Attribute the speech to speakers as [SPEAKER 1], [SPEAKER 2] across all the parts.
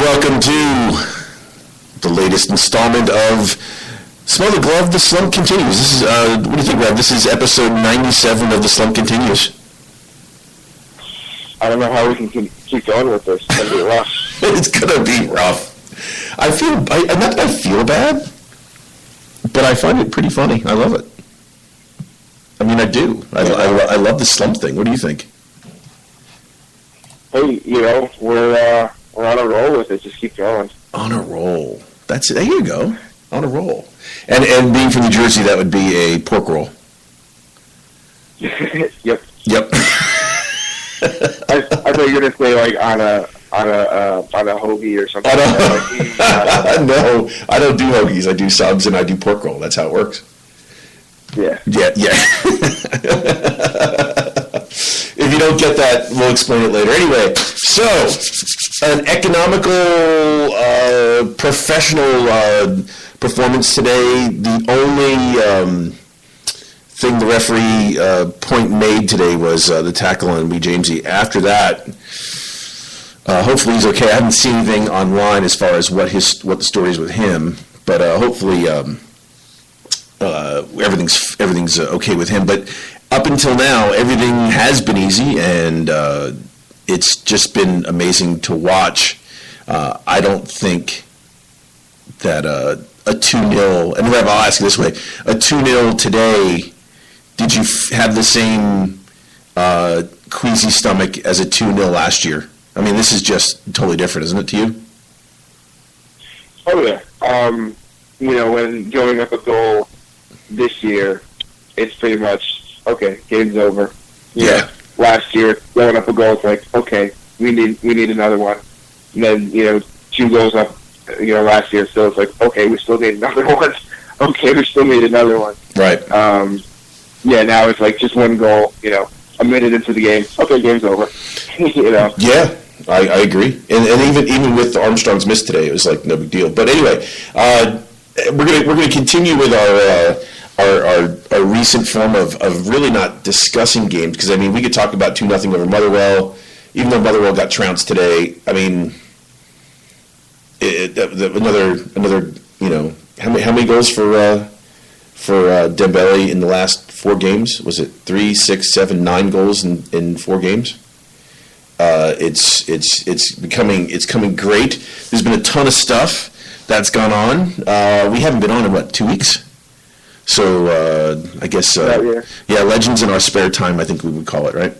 [SPEAKER 1] welcome to the latest installment of Smell the Glove, The Slump Continues. This is, what do you think, Rob? This is episode 97 of The Slump Continues.
[SPEAKER 2] I don't know how we can keep going with this. It's going to be rough.
[SPEAKER 1] It's going to be rough. Not that I feel bad, but I find it pretty funny. I love it. I mean, I do. I love the slump thing. What do you think?
[SPEAKER 2] Hey, we're on a roll with it. Just keep going.
[SPEAKER 1] On a roll. That's it. There you go. On a roll. And being from New Jersey, that would be a pork roll.
[SPEAKER 2] Yep.
[SPEAKER 1] Yep.
[SPEAKER 2] I thought you were gonna say like on a hoagie or something.
[SPEAKER 1] No, I don't do hoagies. I do subs and I do pork roll. That's how it works.
[SPEAKER 2] Yeah.
[SPEAKER 1] If you don't get that, we'll explain it later. Anyway, so an economical, professional performance today. The only thing the referee point made today was the tackle on B. Jamesy. After that, hopefully he's okay. I haven't seen anything online as far as what the story is with him, but hopefully everything's okay with him. But up until now, everything has been easy, and it's just been amazing to watch. I don't think that a 2-0, and Rev, I'll ask you this way, a 2-0 today, did you have the same queasy stomach as a 2-0 last year? I mean, this is just totally different, isn't it, to you?
[SPEAKER 2] Oh, yeah. When going up a goal this year, it's pretty much, okay, game's over.
[SPEAKER 1] Yeah.
[SPEAKER 2] Last year, going up a goal, it's like, okay, we need another one. And then, 2 goals up, last year, so it's like, okay, we still need another one. Okay, we still need another one.
[SPEAKER 1] Right.
[SPEAKER 2] Now it's like just one goal, a minute into the game, okay, game's over.
[SPEAKER 1] Yeah, I agree. And even with Armstrong's miss today, it was like no big deal. But anyway, we're gonna continue with our recent form of really not discussing games, because I mean we could talk about 2-0 over Motherwell, even though Motherwell got trounced today. I mean, another how many goals for Dembele in the last 4 games? Was it 3, 6, 7, 9 goals in 4 games? It's coming great. There's been a ton of stuff that's gone on. We haven't been on in 2 weeks? So I guess legends in our spare time, I think we would call it, right?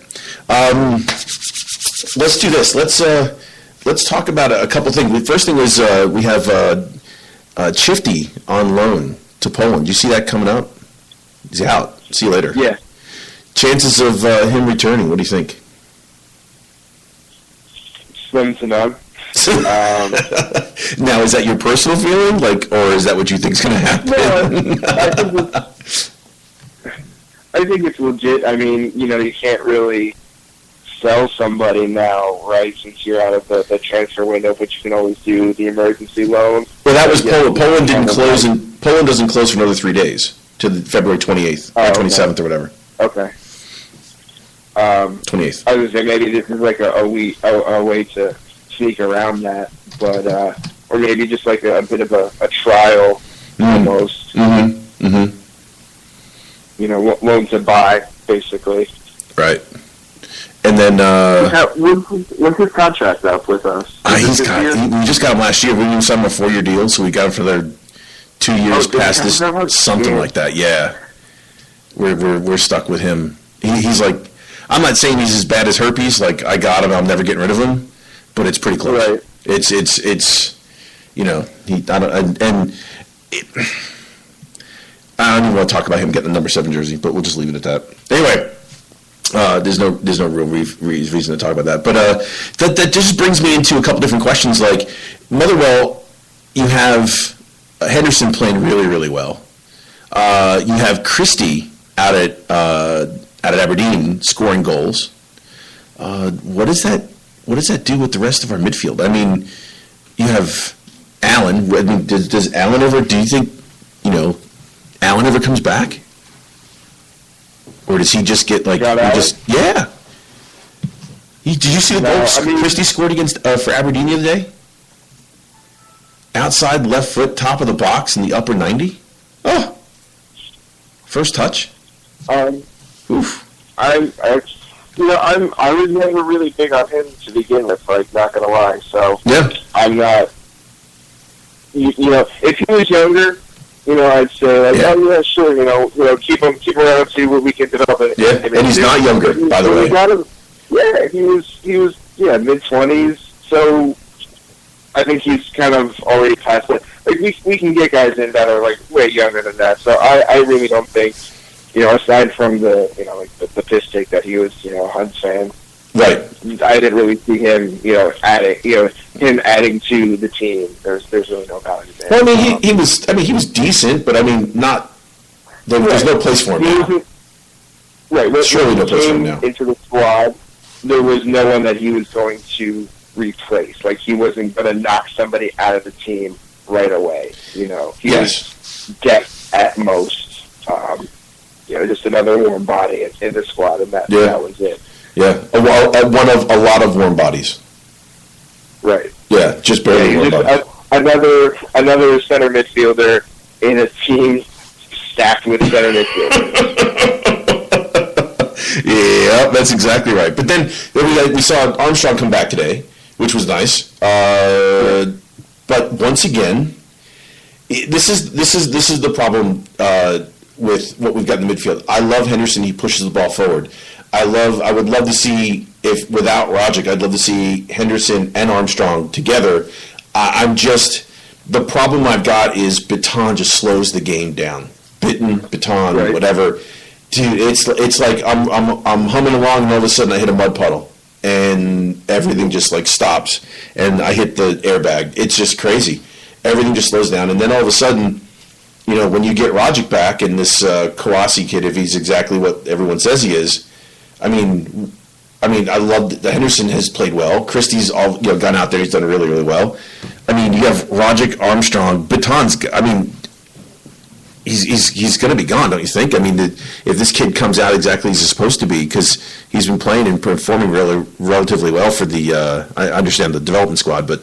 [SPEAKER 1] Let's do this. Let's talk about a couple things. The first thing is we have Chifty on loan to Poland. Do you see that coming up? He's out. See you later.
[SPEAKER 2] Yeah.
[SPEAKER 1] Chances of him returning, what do you think?
[SPEAKER 2] Slim to none.
[SPEAKER 1] Now, is that your personal feeling, or is that what you think is going to happen?
[SPEAKER 2] No, I think it's legit. I mean, you can't really sell somebody now, right? Since you're out of the transfer window, but you can always do the emergency loan.
[SPEAKER 1] Well, that was Poland. Poland didn't close, and Poland doesn't close for another 3 days to February 28th or 27th or whatever.
[SPEAKER 2] Okay.
[SPEAKER 1] 28th.
[SPEAKER 2] I was going to say maybe this is like a way to sneak around that, but or maybe just like a bit of a trial almost.
[SPEAKER 1] Mm-hmm. Mm-hmm.
[SPEAKER 2] Loan to buy, basically.
[SPEAKER 1] Right. And then
[SPEAKER 2] when's his contract up with us?
[SPEAKER 1] We just got him last year. We didn't sign him a 4-year deal, so we got him for their 2 years past this, something like that. Yeah, we're stuck with him. He's like, I'm not saying he's as bad as herpes. Like, I got him, I'm never getting rid of him, but it's pretty close.
[SPEAKER 2] Right.
[SPEAKER 1] It's I don't even want to talk about him getting the number 7 jersey, but we'll just leave it at that. Anyway. There's no real reason to talk about that, but that just brings me into a couple different questions. Like Motherwell, you have Henderson playing really, really well. You have Christie out at Aberdeen scoring goals. What does that do with the rest of our midfield? I mean, you have Allen. I mean, does Allen ever? Do you think Allen ever comes back? Or does he just get yeah? Did you see the goal Christie scored against for Aberdeen the other day? outside left foot, top of the box in the upper 90. Oh, first touch. Oof.
[SPEAKER 2] I was never really big on him to begin with. Like, not gonna lie. So
[SPEAKER 1] Yeah.
[SPEAKER 2] I'm not. If he was younger, I'd say like,
[SPEAKER 1] Yeah.
[SPEAKER 2] oh yeah, sure, keep him around, see what we can develop.
[SPEAKER 1] Yeah, and he's not younger, by the way.
[SPEAKER 2] He was mid-20s. So I think he's kind of already past it. Like we can get guys in that are like way younger than that. So I really don't think, aside from the the piss take that he was a Huns fan.
[SPEAKER 1] Right.
[SPEAKER 2] I didn't really see him, adding to the team. There's really no value there.
[SPEAKER 1] Well, he was decent, but not. There's no place for him now.
[SPEAKER 2] Right.
[SPEAKER 1] Surely no place for him now.
[SPEAKER 2] Into the squad, there was no one that he was going to replace. Like, he wasn't going to knock somebody out of the team right away. He was depth at most. Just another warm body in the squad, and that was it.
[SPEAKER 1] Yeah, one of a lot of warm bodies.
[SPEAKER 2] Right.
[SPEAKER 1] Yeah, just barely warm bodies.
[SPEAKER 2] Another center midfielder in a team stacked with center midfielders.
[SPEAKER 1] Yeah, that's exactly right. But then we saw Armstrong come back today, which was nice. But once again, this is the problem with what we've got in the midfield. I love Henderson. He pushes the ball forward. I would love to see, if without Rogic, I'd love to see Henderson and Armstrong together. The problem I've got is Baton just slows the game down. Baton,
[SPEAKER 2] right.
[SPEAKER 1] Whatever. Dude, it's like I'm humming along, and all of a sudden I hit a mud puddle, and everything just like stops, and I hit the airbag. It's just crazy. Everything just slows down, and then all of a sudden, when you get Rogic back and this Kawasi kid, if he's exactly what everyone says he is, I love that Henderson has played well. Christie's gone out there; he's done really, really well. You have Rogic, Armstrong, Baton's. He's going to be gone, don't you think? If this kid comes out exactly as he's supposed to be, because he's been playing and performing relatively well for the. I understand the development squad, but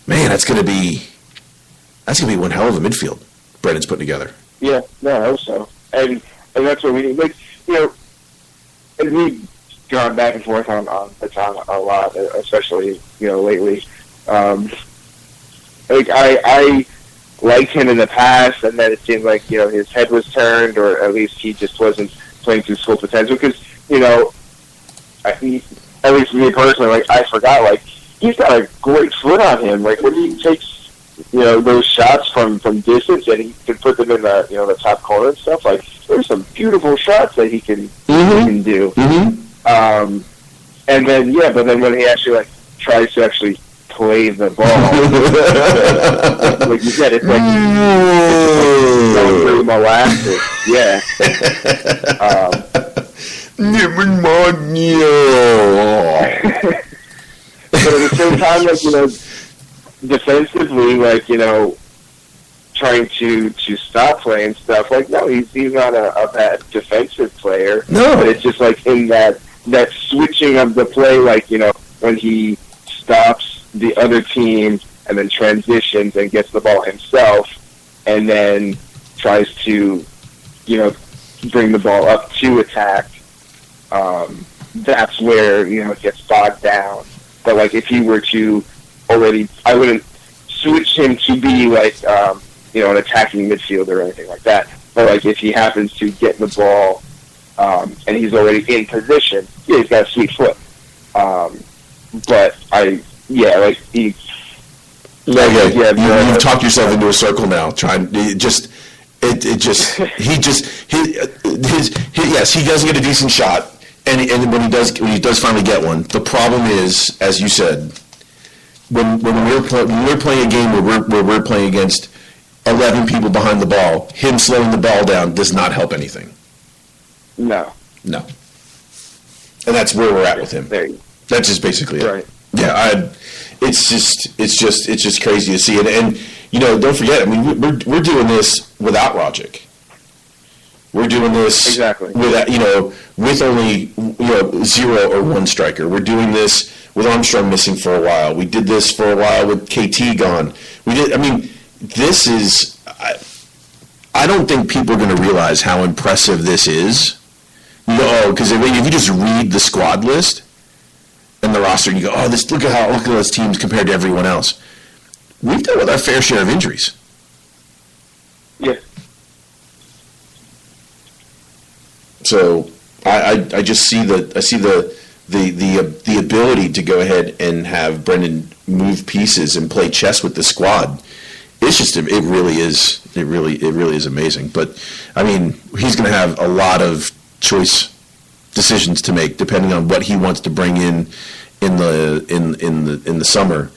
[SPEAKER 1] man, that's going to be one hell of a midfield Brennan's putting together.
[SPEAKER 2] Yeah, no, I hope so, and that's what we need. Like, and we've gone back and forth on Baton a lot, especially lately. I liked him in the past, and then it seemed like his head was turned, or at least he just wasn't playing to his full potential. Because at least me personally, like, I forgot, like, he's got a great foot on him. Like, when he takes those shots from distance, and he can put them in the the top corner and stuff. Like, there's some beautiful shots that he can do. Mm-hmm. And then but then when he actually tries to actually play the ball, like you said, it's like going through molasses. Yeah. But at the same time, defensively, trying to stop playing stuff. Like, no, he's not a bad defensive player.
[SPEAKER 1] No.
[SPEAKER 2] But it's just like in that switching of the play, when he stops the other team and then transitions and gets the ball himself, and then tries to, bring the ball up to attack. That's where it gets bogged down. But if he were to I wouldn't switch him to be an attacking midfielder or anything like that. But if he happens to get the ball and he's already in position, he's got a sweet foot.
[SPEAKER 1] You've talked yourself into a circle now. Yes, he does get a decent shot, and when he does finally get one, the problem is, as you said, when we're playing a game where we're playing against 11 people behind the ball, him slowing the ball down does not help anything.
[SPEAKER 2] No.
[SPEAKER 1] And that's where we're at with him. That's just basically it.
[SPEAKER 2] Right.
[SPEAKER 1] Yeah, it's just crazy to see it, and don't forget. We're doing this without Rogic. We're doing this
[SPEAKER 2] exactly
[SPEAKER 1] with only 0 or 1 striker. We're doing this with Armstrong missing for a while. We did this for a while with KT gone. This is... I don't think people are going to realize how impressive this is. No, because if you just read the squad list and the roster, and you go, "Oh, look at those teams compared to everyone else." We've dealt with our fair share of injuries.
[SPEAKER 2] Yeah.
[SPEAKER 1] So I just see the ability to go ahead and have Brendan move pieces and play chess with the squad. It's just it really is amazing. But I mean, he's going to have a lot of choice decisions to make depending on what he wants to bring in the summer.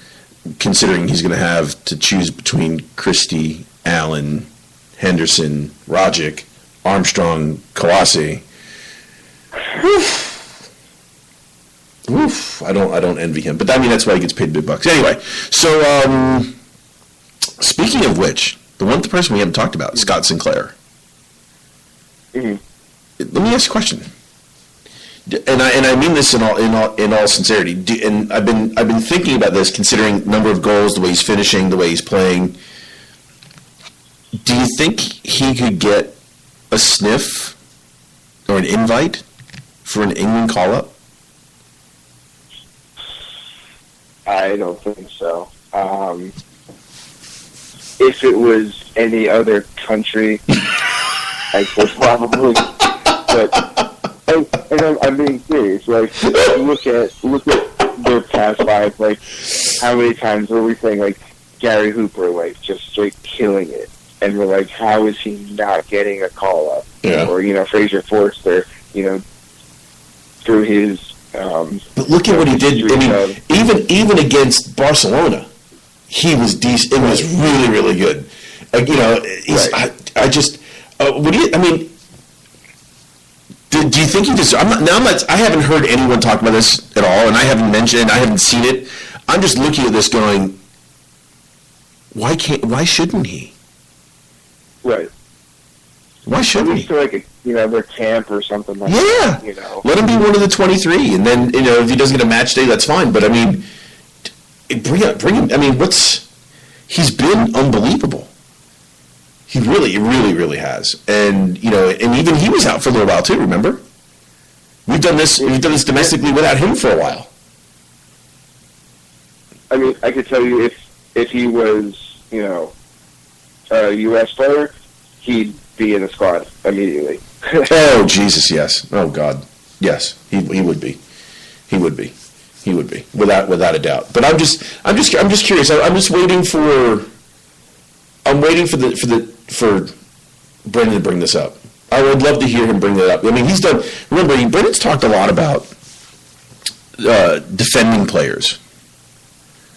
[SPEAKER 1] Considering he's going to have to choose between Christie, Allen, Henderson, Rogic, Armstrong, Kawase. Oof. I don't envy him, but I mean that's why he gets paid big bucks. Anyway, so speaking of which, the person we haven't talked about, Scott Sinclair.
[SPEAKER 2] Mm-hmm.
[SPEAKER 1] Let me ask you a question, and I mean this in all sincerity. And I've been thinking about this, considering number of goals, the way he's finishing, the way he's playing. Do you think he could get a sniff or an invite for an England call-up?
[SPEAKER 2] I don't think so. If it was any other country, I would probably. But I'm being serious. Like, look at their past lives. Like, how many times were we saying like Gary Hooper, like just straight killing it, and we're like, how is he not getting a call up?
[SPEAKER 1] Yeah.
[SPEAKER 2] Or Fraser Forster, through his.
[SPEAKER 1] But look at what he did. I mean, even against Barcelona, he was decent. It was really, really good. Right. Do you think he deserves? I haven't heard anyone talk about this at all, and I haven't mentioned it. I haven't seen it. I'm just looking at this, going, why shouldn't he?
[SPEAKER 2] Right.
[SPEAKER 1] Why shouldn't he?
[SPEAKER 2] To like their camp or something like
[SPEAKER 1] that. Yeah. Let him be one of the 23, and then if he doesn't get a match day, that's fine. But I mean, bring him. I mean, he's been unbelievable. He really, really, really has. And and even he was out for a little while too. Remember, we've done this domestically without him for a while.
[SPEAKER 2] I mean, I could tell you if he was a U.S. player, he'd be in the squad immediately.
[SPEAKER 1] Oh Jesus, yes. Oh God, yes. He would be. He would be. He would be without a doubt. But I'm just curious. I'm just waiting for. I'm waiting for Brendan to bring this up. I would love to hear him bring that up. I mean, he's done. Remember, Brendan's talked a lot about defending players.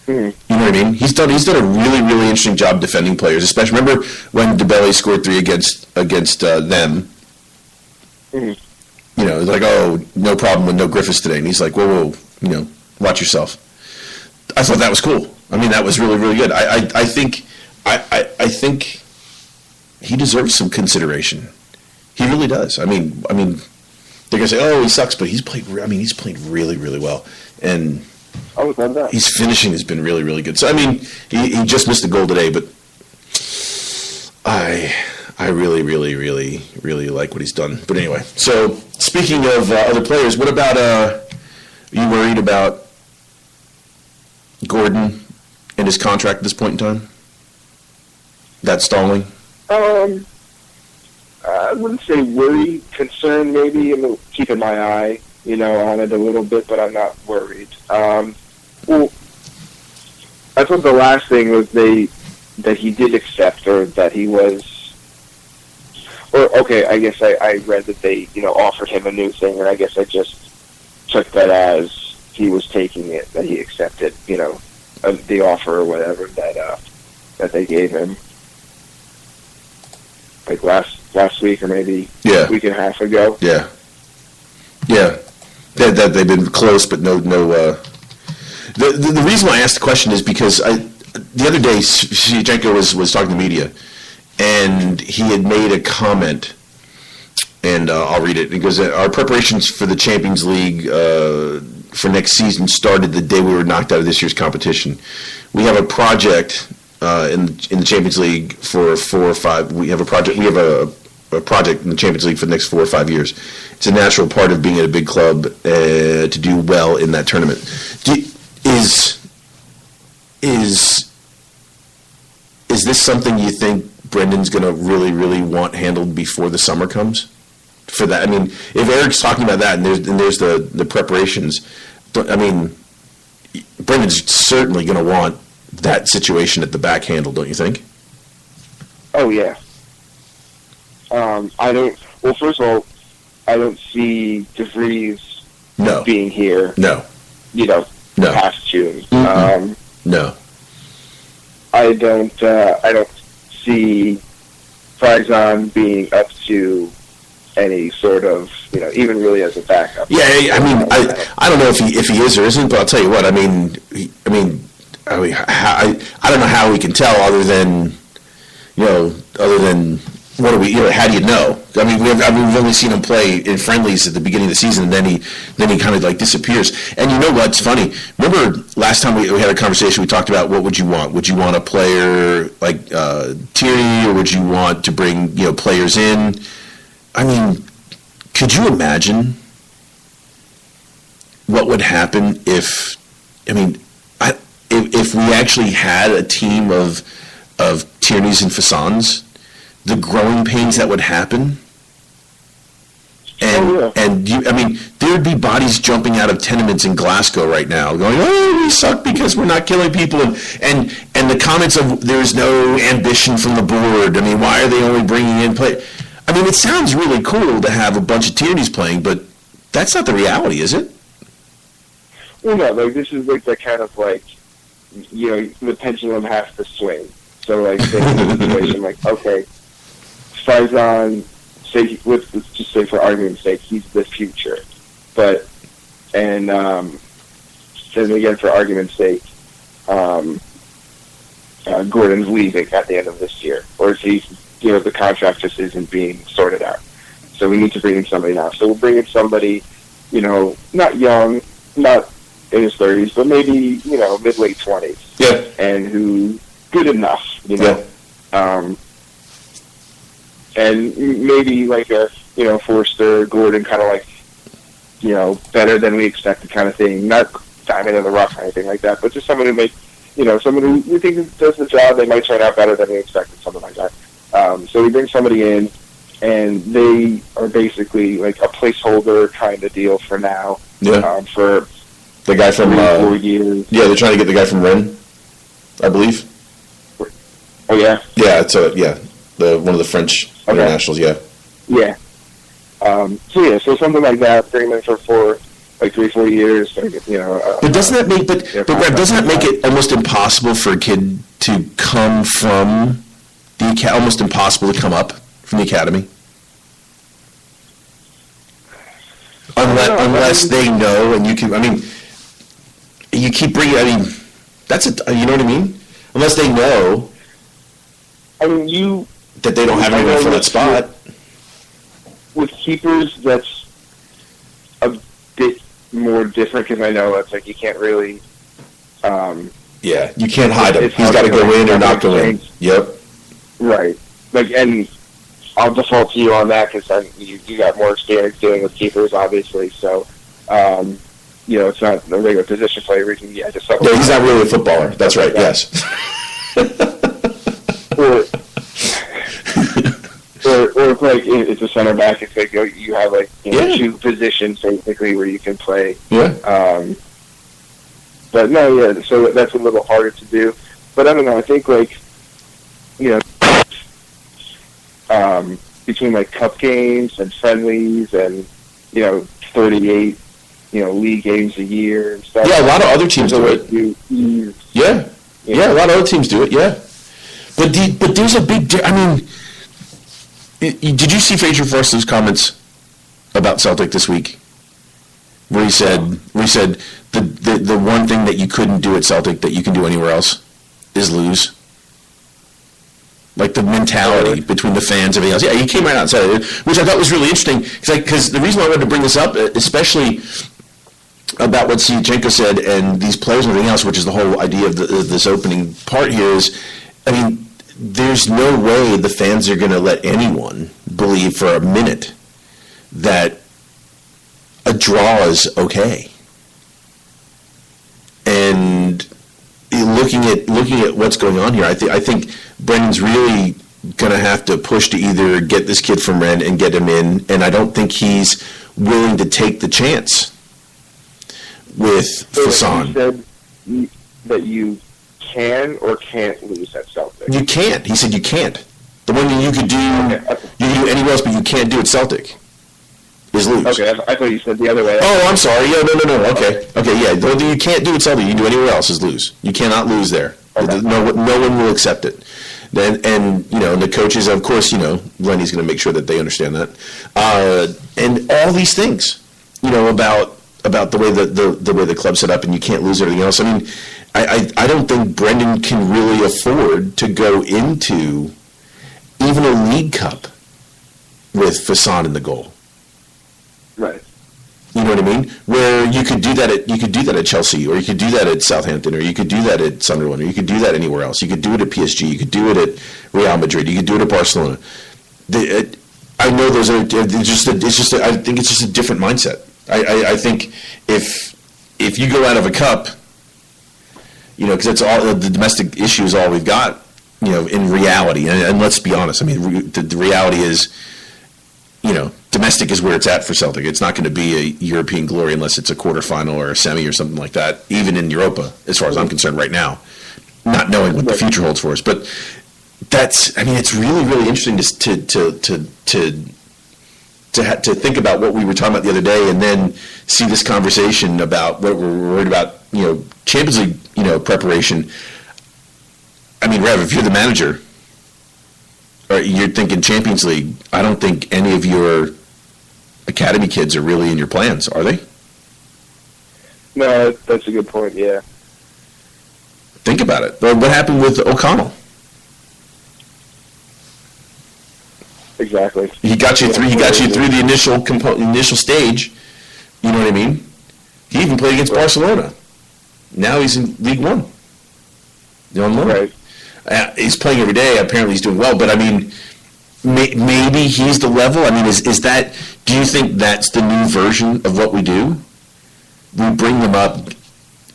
[SPEAKER 2] Mm-hmm.
[SPEAKER 1] You know what I mean? He's done a really, really interesting job defending players. Especially, remember when DeBelly scored 3 against them?
[SPEAKER 2] Mm-hmm.
[SPEAKER 1] It's like, oh, no problem with no Griffiths today, and he's like, whoa, watch yourself. I thought that was cool. I mean, that was really, really good. I think he deserves some consideration. He really does. I mean, they're gonna say, oh, he sucks, but he's played really, really well, and.
[SPEAKER 2] I would love that.
[SPEAKER 1] His finishing has been really, really good. So, I mean, he just missed a goal today, but I really, really, really, really like what he's done. But anyway, so speaking of other players, what about, are you worried about Gordon and his contract at this point in time? That stalling?
[SPEAKER 2] I wouldn't say worried, concerned maybe. I'm keeping my eye, on it a little bit, but I'm not worried. Well, I thought the last thing was that he did accept, or that he was, or okay, I guess I read that they, offered him a new thing, and I guess I just took that as he was taking it, that he accepted, the offer or whatever that they gave him, like last week or maybe a week and a half ago.
[SPEAKER 1] Yeah. That they've been close, but no. The reason why I asked the question is because the other day Shevchenko was talking to media, and he had made a comment, and I'll read it. He goes, "Our preparations for the Champions League for next season started the day we were knocked out of this year's competition. We have a project in the Champions League for 4 or 5. We have a project. We have a project in the Champions League for the next 4 or 5 years. It's a natural part of being at a big club to do well in that tournament. Is this something you think Brendan's going to really, really want handled before the summer comes? For that, I mean, if Eric's talking about that, and there's the preparations, I mean, Brendan's certainly going to want that situation at the back handled, don't you think?
[SPEAKER 2] Oh yeah. I don't. Well, first of all, I don't see DeVries being here.
[SPEAKER 1] No.
[SPEAKER 2] Past June.
[SPEAKER 1] No.
[SPEAKER 2] I don't see Faison being up to any sort of, even really as a backup.
[SPEAKER 1] Yeah, I mean, I don't know if he is or isn't, but I'll tell you what. I don't know how we can tell other than what do we? How do you know? I mean, we've only seen him play in friendlies at the beginning of the season, and then he kind of like disappears. And you know what's funny? Remember last time we had a conversation? We talked about what would you want? Would you want a player like Tierney, or would you want to bring players in? I mean, could you imagine what would happen if we actually had a team of Tierneys and Faisons? The growing pains that would happen, and there'd be bodies jumping out of tenements in Glasgow right now, going, "Oh, we suck because we're not killing people," and the comments of "there's no ambition from the board." I mean, why are they only bringing in play? I mean, it sounds really cool to have a bunch of Tierneys playing, but that's not the reality, is it?
[SPEAKER 2] Well, no, this is the kind of the pendulum has to swing. So there's a situation okay. Faison, let's just say for argument's sake, he's the future. But, and then again, for argument's sake, Gordon's leaving at the end of this year. Or if the contract just isn't being sorted out. So we need to bring in somebody now. So we'll bring in somebody, not young, not in his 30s, but maybe, mid-late 20s.
[SPEAKER 1] Yeah.
[SPEAKER 2] And who's good enough,
[SPEAKER 1] Yeah.
[SPEAKER 2] And maybe Forster, Gordon, kind of better than we expected kind of thing. Not diamond in the rough or anything like that, but just someone who someone who we think does the job. They might turn out better than we expected, something like that. So we bring somebody in, and they are basically a placeholder kind of deal for now.
[SPEAKER 1] Yeah.
[SPEAKER 2] For
[SPEAKER 1] the guy from
[SPEAKER 2] 4 years.
[SPEAKER 1] Yeah, they're trying to get the guy from Rennes, I believe.
[SPEAKER 2] Oh yeah.
[SPEAKER 1] Yeah, it's one of the French internationals. Yeah.
[SPEAKER 2] Yeah. So something like that. Bring them in for 3-4 years.
[SPEAKER 1] But doesn't that make Brad, doesn't that make it almost impossible for a kid to come from the almost impossible to come up from the academy? Unless they know, and you can. I mean, you keep bringing. I mean, that's it. You know what I mean? Unless they know.
[SPEAKER 2] I mean,
[SPEAKER 1] that they don't have anyone for that spot.
[SPEAKER 2] With keepers, that's a bit more different because I know that's you can't really.
[SPEAKER 1] Yeah, you can't hide him. He's got to go in or not go in. Yep.
[SPEAKER 2] Right. And I'll default to you on that because you got more experience dealing with keepers, obviously. So, it's not a regular position player.
[SPEAKER 1] Yeah, he's not really a footballer. That's right. Yes.
[SPEAKER 2] Or if it's a center back, it's you have two positions basically where you can play.
[SPEAKER 1] Yeah.
[SPEAKER 2] But no, yeah. So that's a little harder to do. But I don't know. I think between cup games and friendlies and 38 league games a year and stuff.
[SPEAKER 1] Yeah, a lot of other teams do it. Yeah. Yeah, a lot of other teams do it. Yeah. But there's a big. I mean, did you see Fraser Forster's comments about Celtic this week, where he said the one thing that you couldn't do at Celtic that you can do anywhere else is lose. The mentality between the fans and everything else. Yeah, he came right out and said it, which I thought was really interesting. Because the reason why I wanted to bring this up, especially about what Sinchenko said and these players and everything else, which is the whole idea of this opening part here is, I mean, there's no way the fans are going to let anyone believe for a minute that a draw is okay. And looking at what's going on here, I think Brendan's really going to have to push to either get this kid from Rennes and get him in, and I don't think he's willing to take the chance with Fasson.
[SPEAKER 2] You said that you can or can't lose at Celtic.
[SPEAKER 1] You can't. He said you can't. The one thing you could do, you can do anywhere else, but you can't do at Celtic is lose.
[SPEAKER 2] Okay, I thought you said the other way.
[SPEAKER 1] Oh, I'm sorry. Yeah, no. Okay, yeah. The only thing you can't do at Celtic, you can do anywhere else is lose. You cannot lose there. Okay. No one will accept it. And the coaches, of course, Lenny's going to make sure that they understand that. And all these things, about the way the way the club's set up, and you can't lose everything else. I mean, I don't think Brendan can really afford to go into even a League Cup with Fasson in the goal.
[SPEAKER 2] Right.
[SPEAKER 1] You know what I mean? Where you could do that at Chelsea, or you could do that at Southampton, or you could do that at Sunderland, or you could do that anywhere else. You could do it at PSG. You could do it at Real Madrid. You could do it at Barcelona. I know those are I think it's just a different mindset. I think if you go out of a cup, because that's all the domestic issue is all we've got, in reality. And let's be honest. I mean, the reality is, domestic is where it's at for Celtic. It's not going to be a European glory unless it's a quarterfinal or a semi or something like that, even in Europa, as far as I'm concerned right now, not knowing what the future holds for us. But it's really, really interesting to think about what we were talking about the other day, and then see this conversation about what we're worried about, Champions League, preparation. I mean, Rev, if you're the manager, or you're thinking Champions League, I don't think any of your academy kids are really in your plans, are they?
[SPEAKER 2] No, that's a good point, yeah.
[SPEAKER 1] Think about it. But what happened with O'Connell?
[SPEAKER 2] Exactly.
[SPEAKER 1] He got you through the initial stage. You know what I mean? He even played against Barcelona. Now he's in League One. On loan.
[SPEAKER 2] Right.
[SPEAKER 1] He's playing every day. Apparently, he's doing well. But I mean, maybe he's the level. I mean, is that? Do you think that's the new version of what we do? We bring them up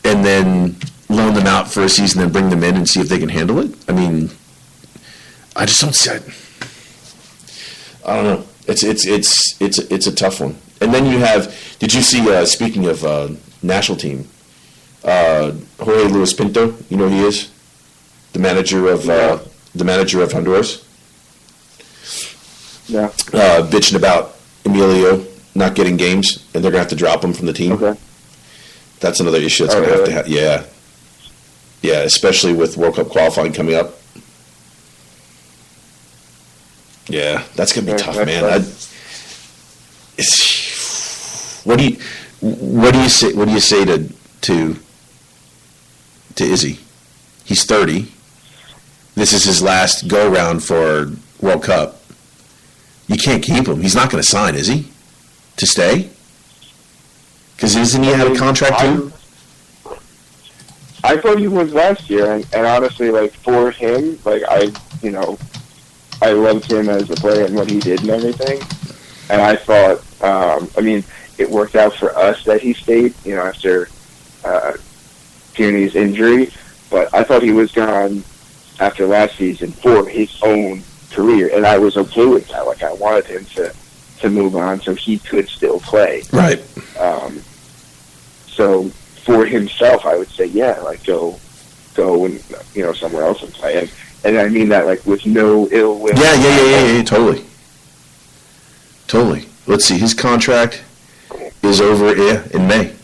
[SPEAKER 1] and then loan them out for a season, then bring them in and see if they can handle it. I mean, I just don't see it. I don't know. It's a tough one. And then you have. Did you see? Speaking of national team, Jorge Luis Pinto. You know who he is? The manager of Honduras.
[SPEAKER 2] Yeah.
[SPEAKER 1] Bitching about Emilio not getting games, and they're gonna have to drop him from the team.
[SPEAKER 2] Okay.
[SPEAKER 1] That's another issue that's gonna have to happen. Yeah, especially with World Cup qualifying coming up. Yeah, that's gonna be tough, man. What do you say to Izzy? He's 30. This is his last go-round for World Cup. You can't keep him. He's not going to sign, is he? To stay? Because isn't he had a contract too?
[SPEAKER 2] I thought he was last year, and honestly, for him, I loved him as a player and what he did and everything. And I thought, it worked out for us that he stayed, after Tierney's injury. But I thought he was gone after last season for his own career, and I was okay with that. I wanted him to move on so he could still play.
[SPEAKER 1] Right.
[SPEAKER 2] So for himself, I would say, go and somewhere else and play. And I mean that with no ill will.
[SPEAKER 1] Yeah, totally. Let's see, his contract is over in May.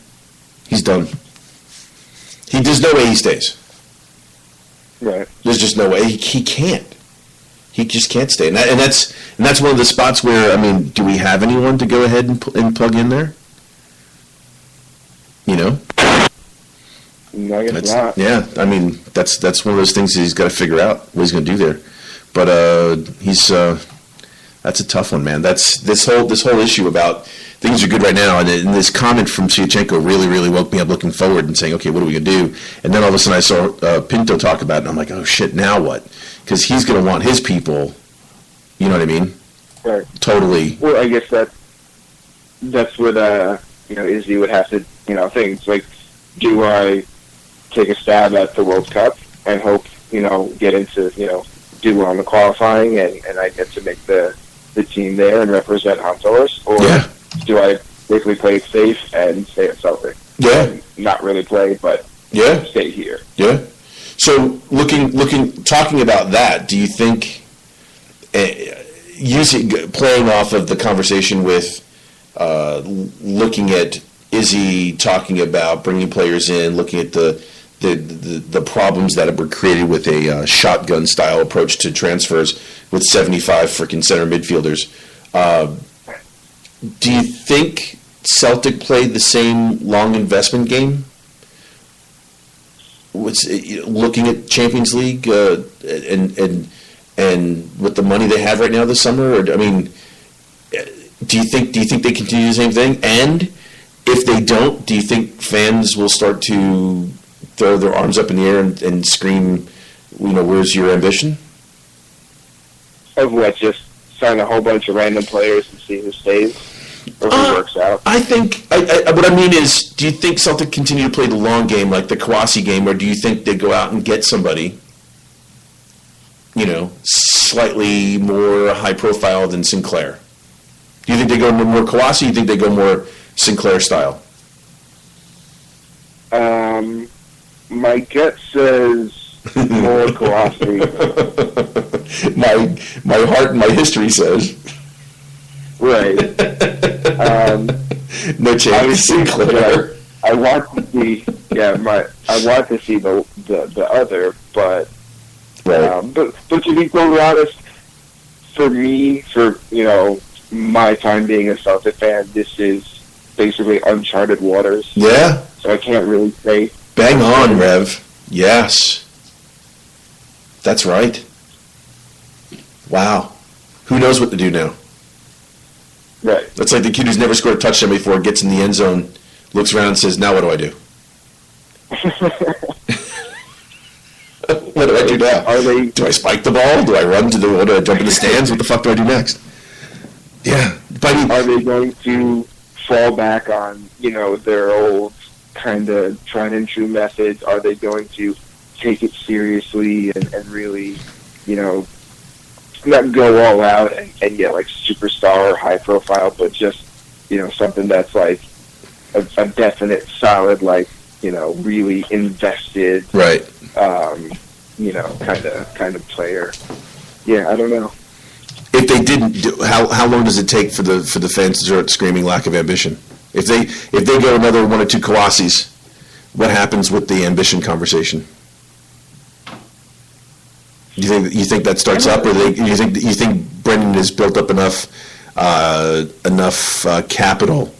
[SPEAKER 1] He's done. There's no way he stays.
[SPEAKER 2] Right.
[SPEAKER 1] There's just no way he can't. He just can't stay, and that's one of the spots where do we have anyone to go ahead and plug in there?
[SPEAKER 2] No, I guess not.
[SPEAKER 1] Yeah, that's one of those things that he's got to figure out what he's going to do there. But he's I That's a tough one, man. That's this whole issue about things are good right now, and this comment from Siachenko really woke me up looking forward and saying, okay, what are we going to do? And then all of a sudden I saw Pinto talk about it, and I'm like, oh, shit, now what? Because he's going to want his people, you know what I mean?
[SPEAKER 2] Right.
[SPEAKER 1] Totally.
[SPEAKER 2] Well, I guess that's what, Izzy would have to, think. It's like, do I take a stab at the World Cup and hope, get into, do well in the qualifying and I get to make the team there and represent Honduras? Or do I basically play it safe and stay at Celtic?
[SPEAKER 1] Yeah.
[SPEAKER 2] And not really play, but stay here.
[SPEAKER 1] Yeah. So talking about that, do you think, playing off of the conversation with looking at Izzy talking about bringing players in, looking at the problems that were created with a shotgun style approach to transfers with 75 freaking center midfielders, do you think Celtic played the same long investment game? Looking at Champions League and with the money they have right now this summer, or, I mean, do you think they continue the same thing? And if they don't, do you think fans will start to throw their arms up in the air and scream, where's your ambition?
[SPEAKER 2] Of what, just sign a whole bunch of random players and see who stays or who works out?
[SPEAKER 1] I think, what I mean is, do you think Celtic continue to play the long game, like the Kawasi game, or do you think they go out and get somebody, slightly more high profile than Sinclair? Do you think they go more Kawasi, or do you think they go more Sinclair style?
[SPEAKER 2] My gut says more Kawasi.
[SPEAKER 1] My heart and my history says.
[SPEAKER 2] Right.
[SPEAKER 1] No chance. Sinclair.
[SPEAKER 2] I want to see. I want to see the other, but
[SPEAKER 1] right.
[SPEAKER 2] But to be totally honest, for me, my time being a Celtic fan, this is basically uncharted waters.
[SPEAKER 1] Yeah.
[SPEAKER 2] So I can't really say.
[SPEAKER 1] Bang on, Rev. Yes. That's right. Wow. Who knows what to do now?
[SPEAKER 2] Right.
[SPEAKER 1] That's like the kid who's never scored a touchdown before, gets in the end zone, looks around and says, now what do I do? What do I do now? Do I spike the ball? Do I run do I jump in the stands? What the fuck do I do next? Yeah.
[SPEAKER 2] Are they going to fall back on, their old kind of tried and true methods? Are they going to take it seriously and really, not go all out and get like superstar or high profile, but just, something that's like a definite solid, like, really invested,
[SPEAKER 1] right.
[SPEAKER 2] Kind of player. Yeah, I don't know.
[SPEAKER 1] If they didn't, how long does it take for the fans to start screaming lack of ambition? If they go another one or two Kawasis, what happens with the ambition conversation? You think that starts up, or you think Brendan has built up enough capital,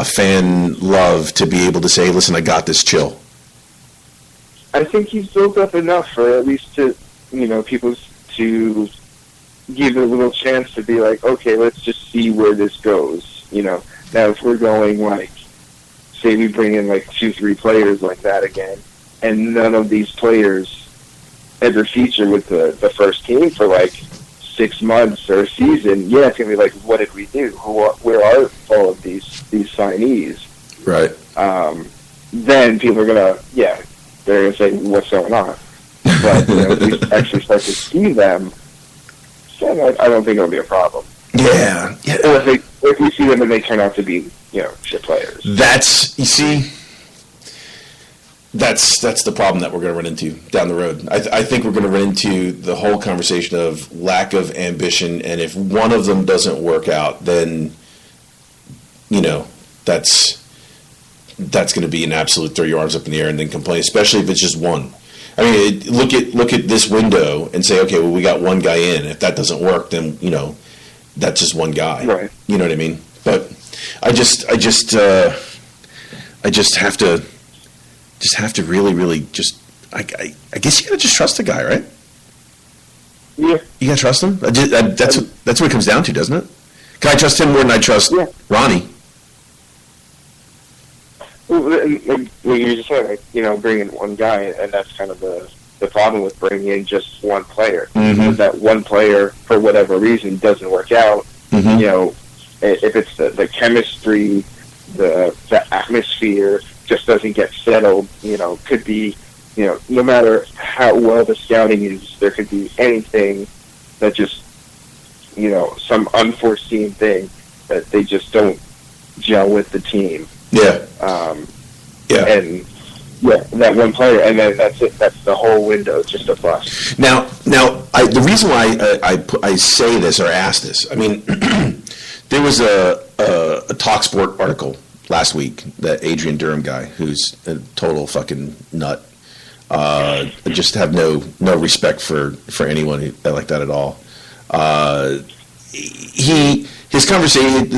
[SPEAKER 1] fan love to be able to say, listen, I got this, chill?
[SPEAKER 2] I think he's built up enough for at least to, people to give it a little chance to be like, okay, let's just see where this goes. Now if we're going like, say we bring in like 2-3 players like that again, and none of these players ever feature with the first team for like 6 months or a season, it's gonna be like, what did we do? Where are all of these signees?
[SPEAKER 1] Right.
[SPEAKER 2] Then people are gonna, they're gonna say, what's going on? But if we actually start to see them, then I don't think it'll be a problem.
[SPEAKER 1] Yeah.
[SPEAKER 2] Or if we see them and they turn out to be, shit players.
[SPEAKER 1] That's the problem that we're going to run into down the road. I think we're going to run into the whole conversation of lack of ambition, and if one of them doesn't work out, then that's going to be an absolute throw your arms up in the air and then complain, especially if it's just one. I mean, look at this window and say, okay, well, we got one guy in. If that doesn't work, then that's just one guy.
[SPEAKER 2] Right.
[SPEAKER 1] You know what I mean? But I just have to really just. I guess you gotta just trust the guy, right?
[SPEAKER 2] Yeah.
[SPEAKER 1] You gotta trust him. That's what. That's what it comes down to, doesn't it? Can I trust him more than I trust Ronnie?
[SPEAKER 2] Well, like you just said, bringing one guy, and that's kind of the problem with bringing in just one player. If that one player, for whatever reason, doesn't work out, if it's the chemistry, the atmosphere just doesn't get settled, could be, no matter how well the scouting is, there could be anything that just, some unforeseen thing that they just don't gel with the team.
[SPEAKER 1] Yeah.
[SPEAKER 2] And that one player, and then that's it. That's the whole window, just a bust.
[SPEAKER 1] Now, the reason why I say this or ask this, I mean, there was a TalkSport article last week, that Adrian Durham guy, who's a total fucking nut. Just have no respect for anyone like that at all. His conversation,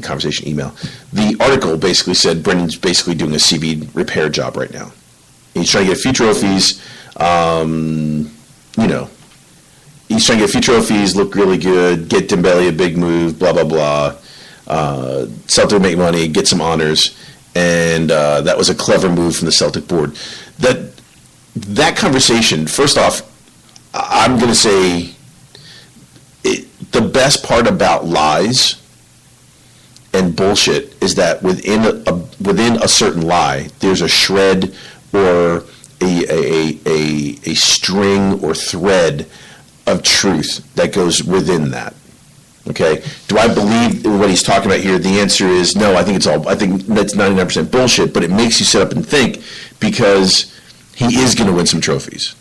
[SPEAKER 1] conversation email. The article basically said Brendan's basically doing a CV repair job right now. He's trying to get a few trophies. He's trying to get a few trophies, look really good, get Dembele a big move, blah blah blah. Celtic make money, get some honors, and that was a clever move from the Celtic board. That conversation. First off, I'm going to say. The best part about lies and bullshit is that within a certain lie, there's a shred or a string or thread of truth that goes within that. Okay? Do I believe what he's talking about here? The answer is no. I think that's 99% bullshit. But it makes you sit up and think, because he is going to win some trophies.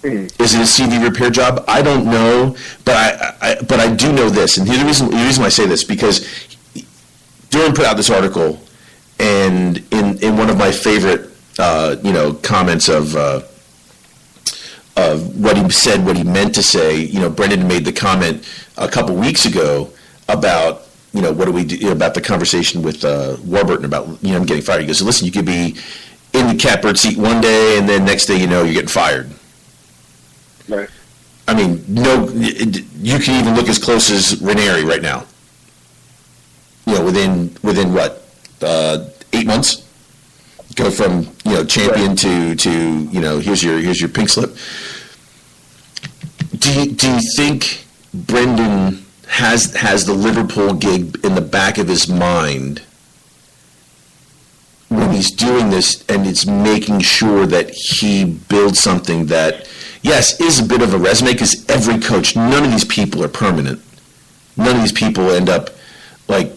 [SPEAKER 1] Is it a CV repair job? I don't know, but I do know this, and the reason why I say this, because Durham put out this article, and in one of my favorite comments of what he said, what he meant to say. Brendan made the comment a couple weeks ago about what do we do about the conversation with Warburton about him getting fired. He goes, listen, you could be in the catbird seat one day, and then next day you're getting fired.
[SPEAKER 2] Right.
[SPEAKER 1] I mean, you can even look as close as Ranieri right now. Within what, 8 months, go from champion to here's your pink slip. Do you think Brendan has the Liverpool gig in the back of his mind when he's doing this, and it's making sure that he builds something that, yes, is a bit of a resume, because every coach, none of these people are permanent. None of these people end up I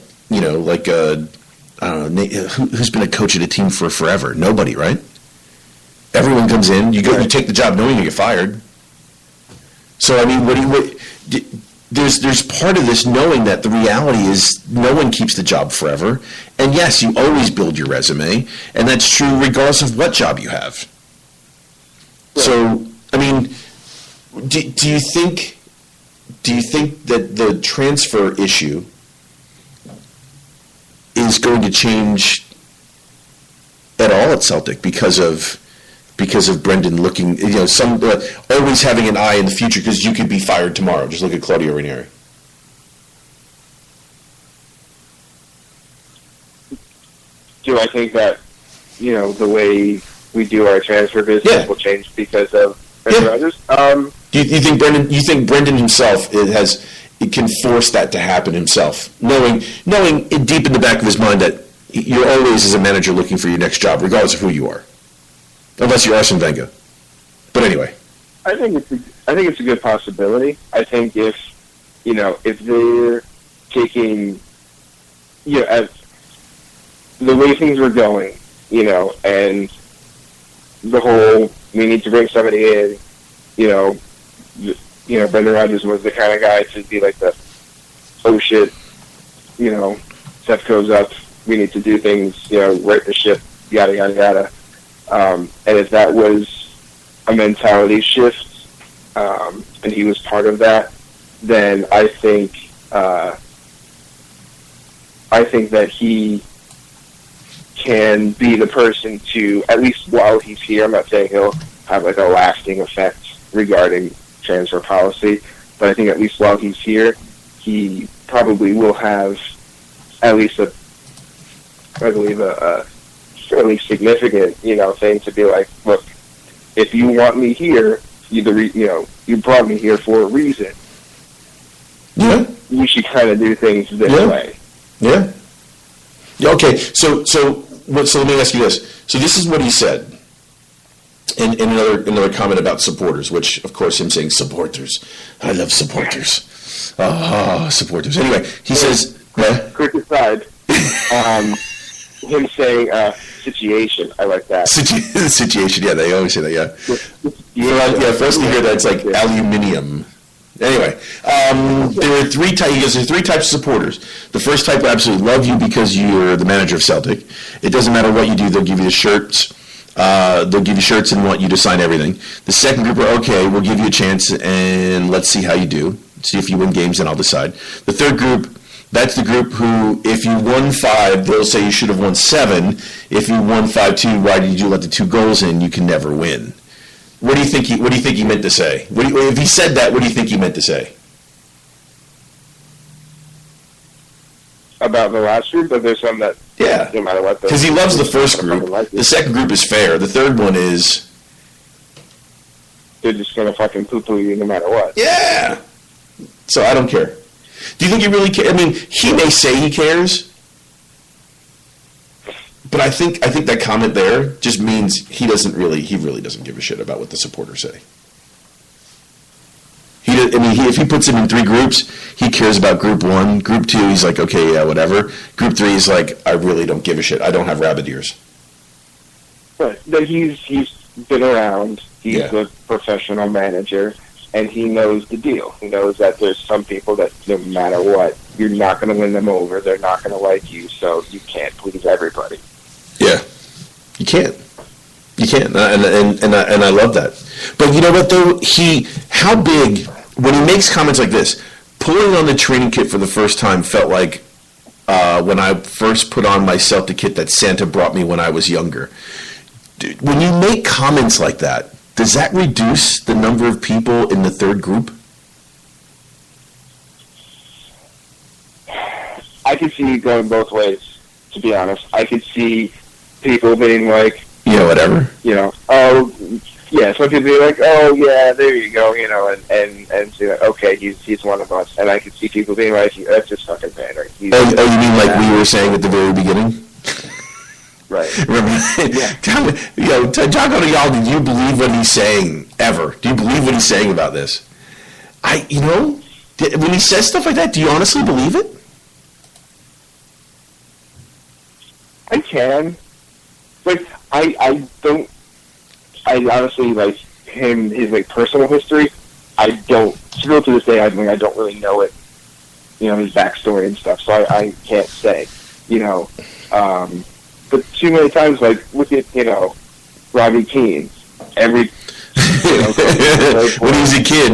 [SPEAKER 1] don't know, who's been a coach at a team for forever? Nobody, right? Everyone comes in, you take the job knowing you get fired. So, I mean, there's part of this knowing that the reality is no one keeps the job forever. And yes, you always build your resume, and that's true regardless of what job you have. Yeah. So, I mean, do you think that the transfer issue is going to change at all at Celtic because of Brendan looking, always having an eye in the future, because you could be fired tomorrow? Just look at Claudio Ranieri.
[SPEAKER 2] Do I think that the way we do our transfer business will change because of Brendan Rodgers?
[SPEAKER 1] Do you think Brendan himself can force that to happen himself, knowing deep in the back of his mind that you're always, as a manager, looking for your next job, regardless of who you are, unless you're Arsene Wenger. But anyway,
[SPEAKER 2] I think it's a good possibility. I think if they're taking as the way things were going, and the whole we need to bring somebody in, Brendan Rodgers was the kind of guy to be like the, oh shit, Seth goes up, we need to do things, right the ship, yada, yada, yada. And if that was a mentality shift, and he was part of that, then I think that he can be the person to, at least while he's here, I'm not saying he'll have like a lasting effect regarding transfer policy. But I think at least while he's here, he probably will have at least a fairly significant, thing to be like, look, if you want me here, you brought me here for a reason.
[SPEAKER 1] Yeah.
[SPEAKER 2] You should kind of do things this way.
[SPEAKER 1] Yeah. Okay. So let me ask you this. So this is what he said. In another comment about supporters, which of course him saying supporters. I love supporters. Supporters. Anyway, he says.
[SPEAKER 2] Quick aside. Him saying situation. I like that.
[SPEAKER 1] Situation. Yeah, they always say that. Yeah. For us to hear that, it's like aluminium. Anyway, there are three types. There's three types of supporters. The first type will absolutely love you because you're the manager of Celtic. It doesn't matter what you do; they'll give you the shirts. They'll give you shirts and want you to sign everything. The second group are okay. We'll give you a chance and let's see how you do. See if you win games, and I'll decide. The third group. That's the group who, if you won 5, they'll say you should have won 7. If you won 5-2, why did you let the 2 goals in? You can never win. What do you think he meant to say? If he said that, what do you think he meant to say?
[SPEAKER 2] About the last group, but there's some that no matter what.
[SPEAKER 1] Because he loves the first group. The second group is fair. The third one is
[SPEAKER 2] they're just gonna fucking poo-poo you no matter what.
[SPEAKER 1] Yeah. So I don't care. Do you think he really cares? I mean, he may say he cares, but I think that comment there just means he really doesn't give a shit about what the supporters say. If he puts him in 3 groups, he cares about group 1. Group 2, he's like, okay, yeah, whatever. Group 3 is like, I really don't give a shit. I don't have rabbit ears.
[SPEAKER 2] But he's been around. He's a professional manager. And he knows the deal. He knows that there's some people that no matter what, you're not going to win them over. They're not going to like you, so you can't please everybody.
[SPEAKER 1] Yeah, you can't. You can't, and I love that. But you know what though? How big when he makes comments like this? Pulling on the training kit for the first time felt like when I first put on my Celtic kit that Santa brought me when I was younger. Dude, when you make comments like that. Does that reduce the number of people in the third group?
[SPEAKER 2] I could see it going both ways, to be honest. I could see people being like...
[SPEAKER 1] whatever.
[SPEAKER 2] Some people be like, oh, yeah, there you go, and say, like, okay, he's one of us. And I could see people being like, that's just fucking bad. Right?
[SPEAKER 1] You mean like we were saying at the very beginning?
[SPEAKER 2] Right.
[SPEAKER 1] Remember? Yeah. Talk to y'all. Do you believe what he's saying ever? Do you believe what he's saying about this? When he says stuff like that, do you honestly believe it?
[SPEAKER 2] I can. Like, I don't. I honestly like his personal history. I don't. Still to this day, I don't really know it. His backstory and stuff. So I can't say. But too many times, like, look at, Robbie Keane.
[SPEAKER 1] When he was a kid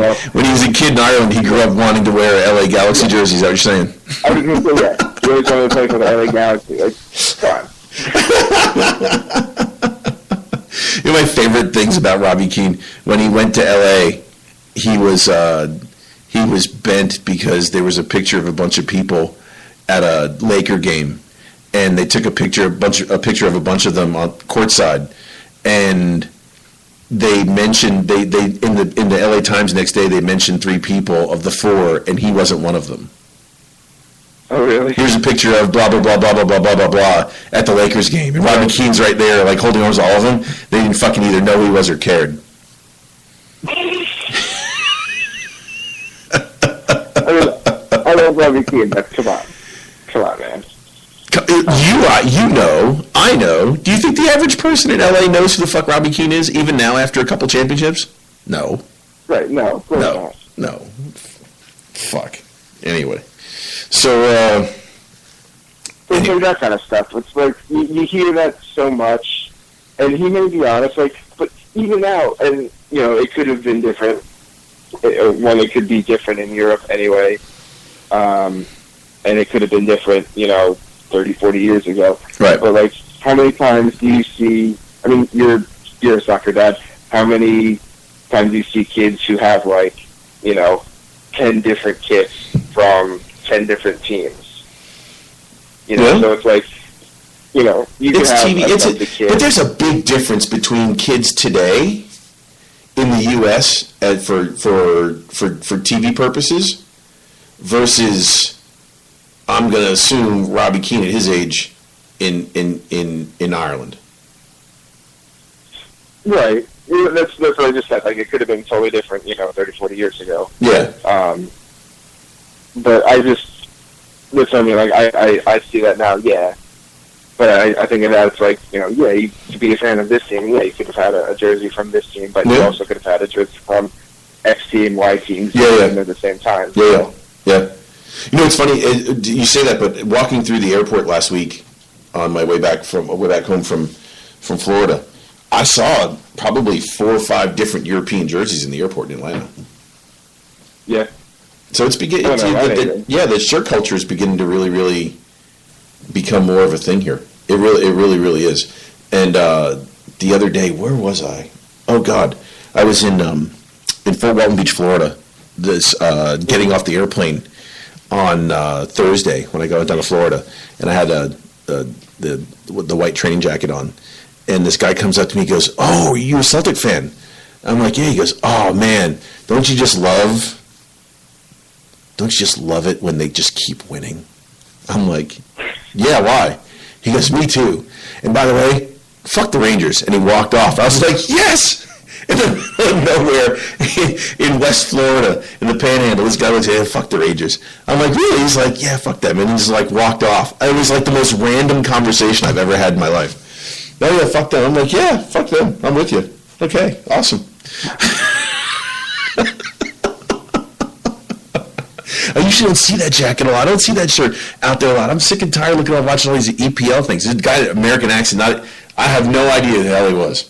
[SPEAKER 1] in Ireland, he grew up wanting to wear LA Galaxy jerseys. Is that what you're saying?
[SPEAKER 2] I was going to say that. He always wanted to play for the LA Galaxy. Like, come on.
[SPEAKER 1] My favorite things about Robbie Keane, when he went to LA, he was bent because there was a picture of a bunch of people at a Laker game. And they took a picture of a bunch of them on courtside, and they mentioned in the LA Times next day they mentioned 3 people of the 4, and he wasn't one of them.
[SPEAKER 2] Oh really?
[SPEAKER 1] Here's a picture of blah blah blah blah blah blah blah blah blah at the Lakers game, and Robbie Keane's right there, like holding arms to all of them. They didn't fucking either know who he was or cared.
[SPEAKER 2] I love Robbie Keane, but come on, man.
[SPEAKER 1] I know. Do you think the average person in LA knows who the fuck Robbie Keane is, even now after a couple championships? No.
[SPEAKER 2] Right, no.
[SPEAKER 1] No. Fuck. Anyway. So,
[SPEAKER 2] Things like that kind of stuff. It's like, you hear that so much, and he may be honest, like, but even now, and, it could have been different. It could be different in Europe anyway. And it could have been different, 30, 40 years ago.
[SPEAKER 1] Right.
[SPEAKER 2] But, like, how many times do you see, I mean, you're a soccer dad, how many times you see kids who have 10 different kits from 10 different teams. So it's like, you can
[SPEAKER 1] it's
[SPEAKER 2] have
[SPEAKER 1] TV.
[SPEAKER 2] a kid.
[SPEAKER 1] But there's a big difference between kids today in the U.S. For TV purposes versus, I'm going to assume, Robbie Keane at his age in Ireland.
[SPEAKER 2] Right. That's what I just said. Like, it could have been totally different, 30, 40 years ago.
[SPEAKER 1] Yeah.
[SPEAKER 2] But that's what I mean. Like, I see that now, yeah. But I think of that, it's like, you could be a fan of this team. Yeah, you could have had a jersey from this team, but you also could have had a jersey from X team, Y team, at the same time.
[SPEAKER 1] Yeah, yeah. It's funny, you say that, but walking through the airport last week on my way back home from Florida, I saw probably 4 or 5 different European jerseys in the airport in Atlanta.
[SPEAKER 2] Yeah.
[SPEAKER 1] So it's beginning. The shirt culture is beginning to really, really become more of a thing here. It really is. And the other day, where was I? Oh God, I was in Fort Walton Beach, Florida. Getting off the airplane on Thursday when I got down to Florida, and I had the white training jacket on, and this guy comes up to me and goes, "Oh, are you a Celtic fan?" I'm like, "Yeah." He goes, "Oh man, don't you just love it when they just keep winning?" I'm like, "Yeah, why?" He goes, "Me too. And by the way, fuck the Rangers." And he walked off. I was like, yes! In the middle of nowhere in West Florida, in the Panhandle, this guy was, "Yeah, fuck the Rangers." I'm like, "Really?" He's like, "Yeah, fuck them." And he just walked off. It was the most random conversation I've ever had in my life. "Oh, yeah, fuck them." I'm like, "Yeah, fuck them. I'm with you." Okay, awesome. I usually don't see that jacket a lot. I don't see that shirt out there a lot. I'm sick and tired of watching all these EPL things. This guy, American accent, I have no idea who the hell he was.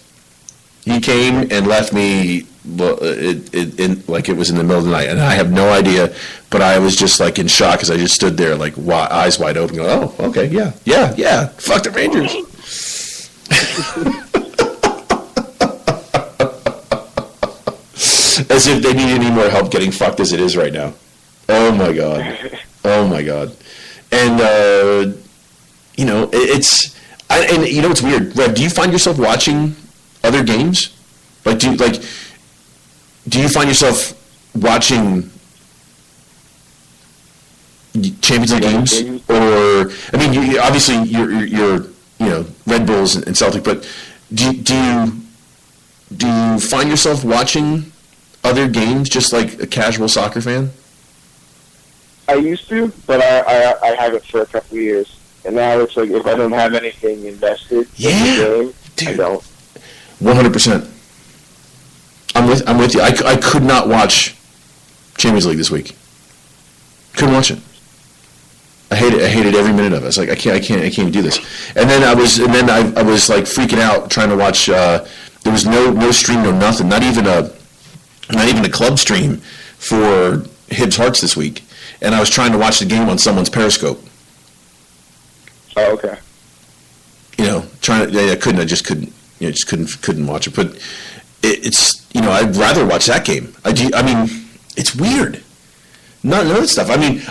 [SPEAKER 1] He came and left me like it was in the middle of the night, and I have no idea, but I was just in shock because I just stood there eyes wide open going, "Oh, okay, yeah, fuck the Rangers." As if they need any more help getting fucked as it is right now. Oh my god. And it's weird. Rev, do you find yourself watching other games? Do you find yourself watching Champions League games? Or you obviously you're Red Bulls and Celtic, but do you find yourself watching other games just like a casual soccer fan?
[SPEAKER 2] I used to, but I haven't for a couple of years. And now it's like, if I don't have anything invested in the game, dude, I don't.
[SPEAKER 1] 100%. I'm with you. I could not watch Champions League this week. Couldn't watch it. I hated every minute of it. I was like, I can't even do this. And then I was freaking out trying to watch. There was no stream, no nothing. Not even a club stream for Hibs Hearts this week. And I was trying to watch the game on someone's Periscope.
[SPEAKER 2] Oh, okay.
[SPEAKER 1] I couldn't. I just couldn't. Just couldn't watch it. But it's I'd rather watch that game. It's weird. None of that stuff.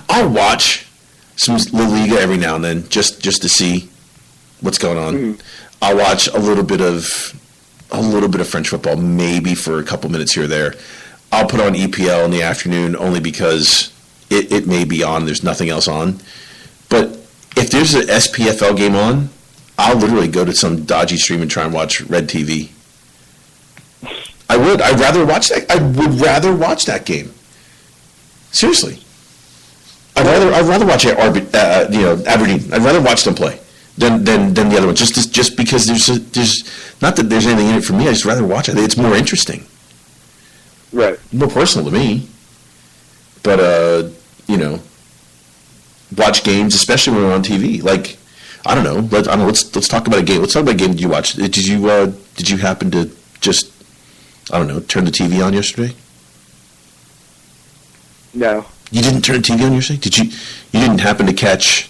[SPEAKER 1] I'll watch some La Liga every now and then just to see what's going on. Mm-hmm. I'll watch a little bit of French football, maybe for a couple minutes here or there. I'll put on EPL in the afternoon only because it may be on. There's nothing else on. But if there's an SPFL game on, I'll literally go to some dodgy stream and try and watch Red TV. I would. I'd rather watch that. I would rather watch that game. Seriously. I'd rather watch Aberdeen. I'd rather watch them play than the other one. Just because there's not that there's anything in it for me. I just rather watch it. It's more interesting.
[SPEAKER 2] Right.
[SPEAKER 1] More personal to me. But watch games, especially when we're on TV. I don't know. Let's talk about a game. Let's talk about a game. Did you watch? Did you happen to just turn the TV on yesterday?
[SPEAKER 2] No.
[SPEAKER 1] You didn't turn the TV on yesterday? You didn't happen to catch?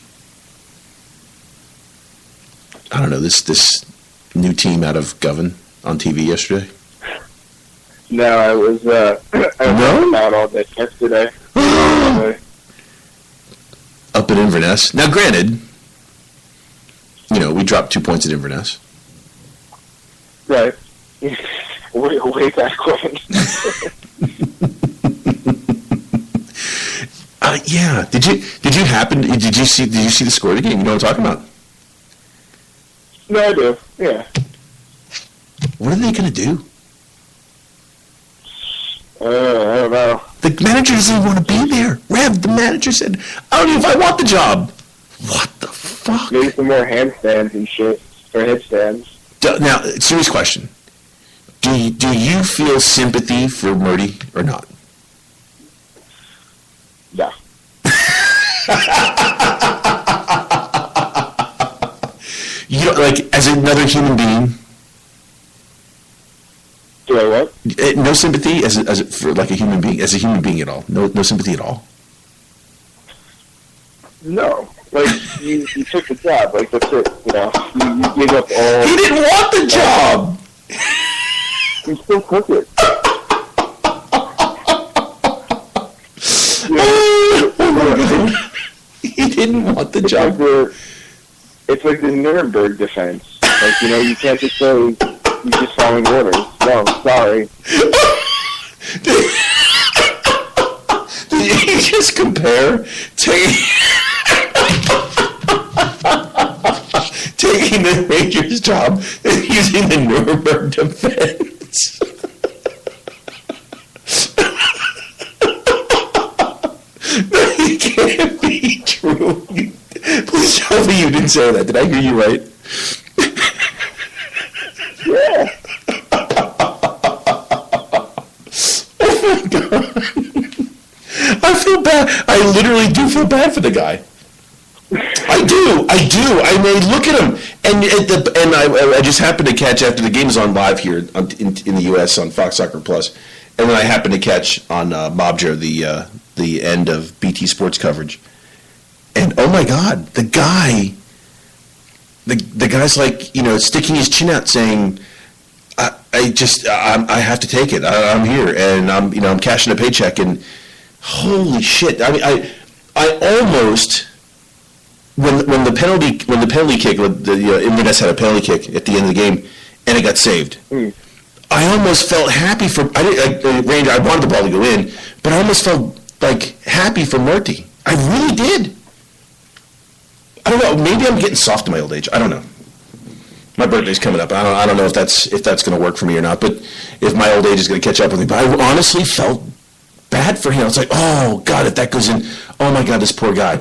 [SPEAKER 1] I don't know, this new team out of Govan on TV yesterday?
[SPEAKER 2] No, I was out all day yesterday.
[SPEAKER 1] Up at Inverness. Now, granted, we dropped 2 points at Inverness.
[SPEAKER 2] Right. way back when.
[SPEAKER 1] Yeah. Did you see the score of the game? You know what I'm talking about?
[SPEAKER 2] No, I do. Yeah.
[SPEAKER 1] What are they going to do?
[SPEAKER 2] I don't know.
[SPEAKER 1] The manager doesn't even want to be there. Rev, the manager said, I don't know if I want the job. What the fuck?
[SPEAKER 2] Maybe some more handstands and shit, or headstands.
[SPEAKER 1] Now, serious question. Do you feel sympathy for Murty or not?
[SPEAKER 2] No.
[SPEAKER 1] Like, as another human being?
[SPEAKER 2] Do I what?
[SPEAKER 1] No sympathy for like a human being at all. No sympathy at all.
[SPEAKER 2] No, like you took the job. Like that's it. You gave up all.
[SPEAKER 1] He didn't want the job.
[SPEAKER 2] He still took it.
[SPEAKER 1] Oh my God. He didn't want the job.
[SPEAKER 2] It's like the Nuremberg defense. Like you can't just say you're just following orders. No, sorry.
[SPEAKER 1] Did you just compare taking the Rangers job and using the Nuremberg defense? That can't be true. Please tell me you didn't say that. Did I hear you right?
[SPEAKER 2] Yeah.
[SPEAKER 1] Oh my God. I feel bad. I literally do feel bad for the guy. I do. I mean, look at him. And I just happened to catch, after the game is on live here in the U.S. on Fox Soccer Plus, and then I happened to catch on Mobjar the end of BT Sports coverage. And oh my God, the guy's like, sticking his chin out, saying, I have to take it. I'm here, and I'm cashing a paycheck, and holy shit! I mean, I almost, when the penalty kick, Inverness had a penalty kick at the end of the game, and it got saved. I almost felt happy for Ranger. I wanted the ball to go in, but I almost felt like happy for Murty. I really did. I don't know. Maybe I'm getting soft in my old age. I don't know. My birthday's coming up. I don't know if that's going to work for me or not. But if my old age is going to catch up with me, but I honestly felt bad for him. I was like, oh God, if that goes in, oh my God, this poor guy.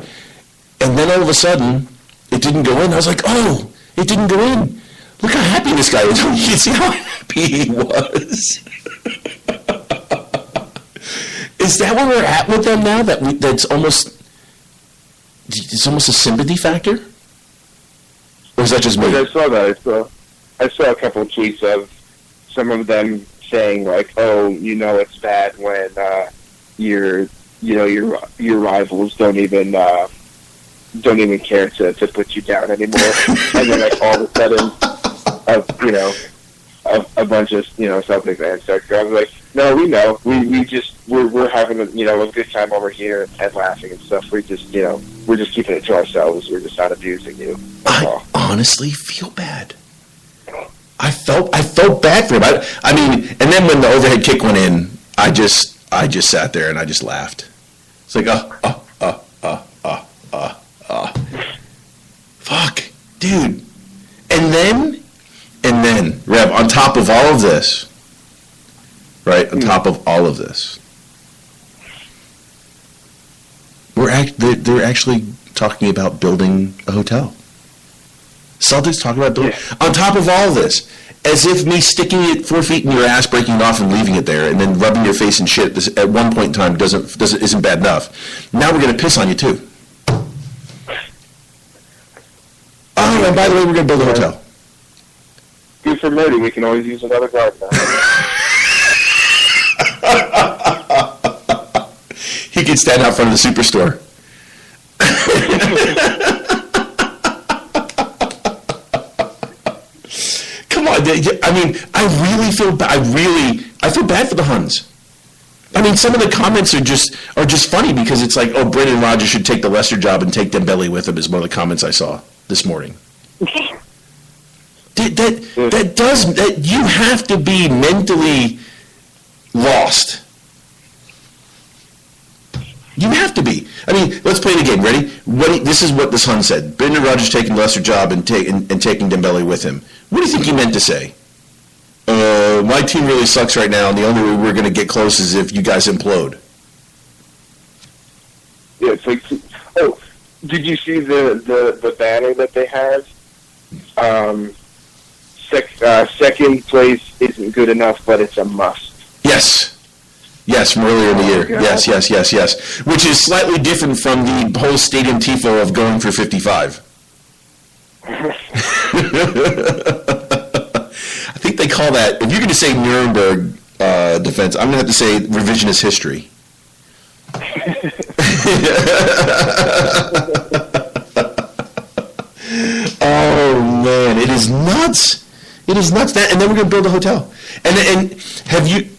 [SPEAKER 1] And then all of a sudden, it didn't go in. I was like, oh, it didn't go in. Look how happy this guy is. You can see how happy he was. Is that where we're at with them now? It's almost a sympathy factor? Or is that just me?
[SPEAKER 2] I saw that. I saw a couple of tweets of some of them saying like, "Oh, it's bad when your rivals don't even care to put you down anymore." And then like all of a sudden, a bunch of Celtic fans start. I was like, "No, we know. We're having a good time over here and laughing and stuff. We're just keeping it to ourselves. We're just not abusing you."
[SPEAKER 1] I honestly feel bad. I felt bad for him. I mean, and then when the overhead kick went in, I just sat there and I just laughed. It's like, fuck, dude. And then, Rev, on top of all of this, right? On top of all of this, they're actually talking about building a hotel. Celtics talking about building. Yeah. On top of all this, as if me sticking it 4 feet in your ass, breaking it off, and leaving it there, and then rubbing your face in shit at one point in time isn't bad enough. Now we're going to piss on you too. Oh, and by the way, we're going to build a hotel.
[SPEAKER 2] Good for Murdy. We can always use another guard now.
[SPEAKER 1] He can stand out front of the superstore. Come on, I mean, I really feel bad. I I feel bad for the Huns. I mean, some of the comments are just funny because it's like, oh, Brendan Rodgers should take the Leicester job and take Dembele with him is one of the comments I saw this morning. That you have to be mentally lost. You have to be. I mean, let's play the game. Ready? This is what this Hun said. Brendan Rodgers taking the Leicester job and taking Dembele with him. What do you think he meant to say? My team really sucks right now, and the only way we're going to get close is if you guys implode.
[SPEAKER 2] Yeah, it's like, oh, did you see the banner that they have? Second place isn't good enough, but it's a must.
[SPEAKER 1] Yes, from earlier in the year.
[SPEAKER 2] God.
[SPEAKER 1] Yes. Which is slightly different from the whole stadium tifo of going for 55. I think they call that, if you're going to say Nuremberg defense, I'm going to have to say revisionist history. Oh, man, it is nuts. It is nuts. And then we're going to build a hotel. And have you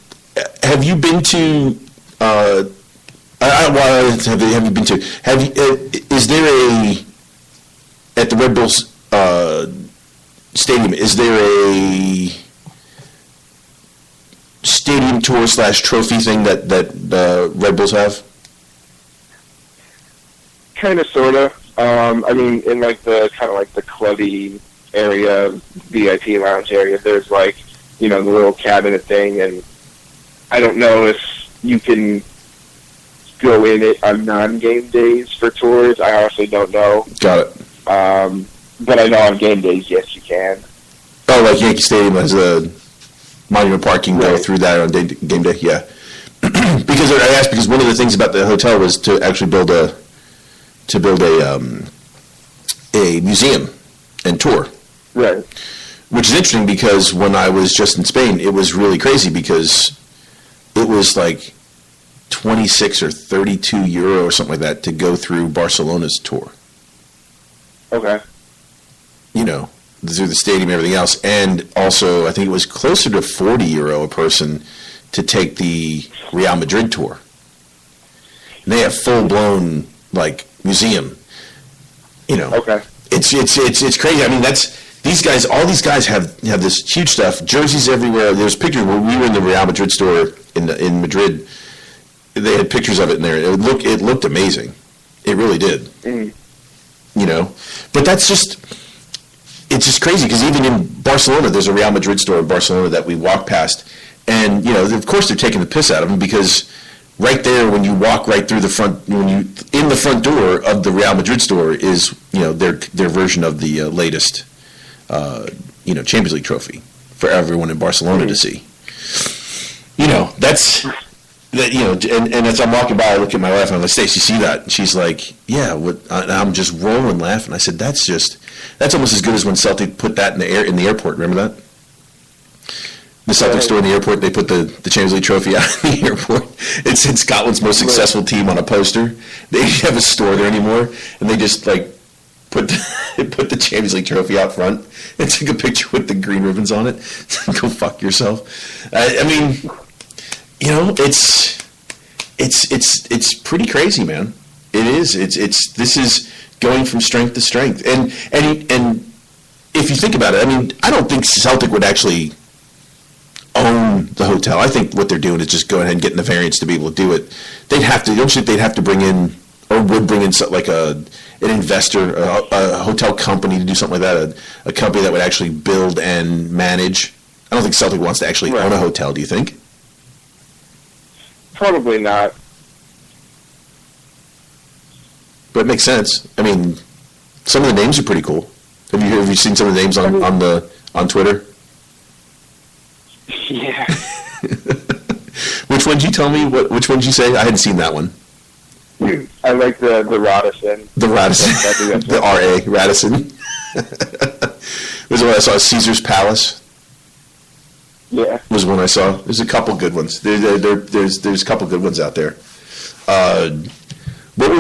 [SPEAKER 1] been to? Have you been to? Is there at the Red Bulls stadium? Is there a stadium tour / trophy thing that Red Bulls have?
[SPEAKER 2] Kind of, sort of. I mean, in like the kind of like the clubby area, VIP lounge area, there's like, the little cabinet thing, and I don't know if you can go in it on non-game days for tours. I honestly don't know.
[SPEAKER 1] Got it.
[SPEAKER 2] But I know on game days, yes, you can.
[SPEAKER 1] Oh, like Yankee Stadium has a Monument Park, you can go through that on game day, yeah. Because I asked because one of the things about the hotel was to actually build a museum and tour.
[SPEAKER 2] Right.
[SPEAKER 1] Which is interesting because when I was just in Spain, it was really crazy because it was like 26 or 32 euro or something like that to go through Barcelona's tour.
[SPEAKER 2] Okay.
[SPEAKER 1] Through the stadium and everything else. And also, I think it was closer to 40 euro a person to take the Real Madrid tour. And they have full-blown, museum.
[SPEAKER 2] Okay.
[SPEAKER 1] It's crazy. I mean, all these guys have this huge stuff, jerseys everywhere. There's pictures when we were in the Real Madrid store in Madrid. They had pictures of it in there. It looked amazing. It really did.
[SPEAKER 2] Mm.
[SPEAKER 1] But it's just crazy because even in Barcelona, there's a Real Madrid store in Barcelona that we walk past, and of course they're taking the piss out of them because right there when you walk right through the front, in the front door of the Real Madrid store is their version of the latest Champions League trophy for everyone in Barcelona to see. That's that. And as I'm walking by, I look at my wife and I'm like, "Stace, you see that?" And she's like, "Yeah." And I'm just rolling laughing. I said, "That's almost as good as when Celtic put that in the airport. Remember that? The Celtic store in the airport, they put the Champions League trophy out in the airport. It's Scotland's most successful team on a poster. They don't have a store there anymore, and they just put the Champions League trophy out front and took a picture with the green ribbons on it. Go fuck yourself. I mean, it's pretty crazy, man. It is. This is going from strength to strength, and if you think about it, I mean, I don't think Celtic would actually own the hotel. I think what they're doing is just going ahead and getting the variance to be able to do it. They'd have to. Don't you think they'd have to bring in, or would bring in, an investor, a hotel company to do something like that, a company that would actually build and manage? I don't think Celtic wants to actually own a hotel. Do you think?
[SPEAKER 2] Probably not.
[SPEAKER 1] But it makes sense. I mean, some of the names are pretty cool. Have you seen some of the names on Twitter?
[SPEAKER 2] Yeah.
[SPEAKER 1] Which one did you tell me? Which one did you say? I hadn't seen that one.
[SPEAKER 2] I like the Radisson.
[SPEAKER 1] The Radisson. The R.A. Radisson. Was the one I saw. Caesar's Palace.
[SPEAKER 2] Yeah.
[SPEAKER 1] Was the one I saw. There's a couple good ones. There's a couple good ones out there. What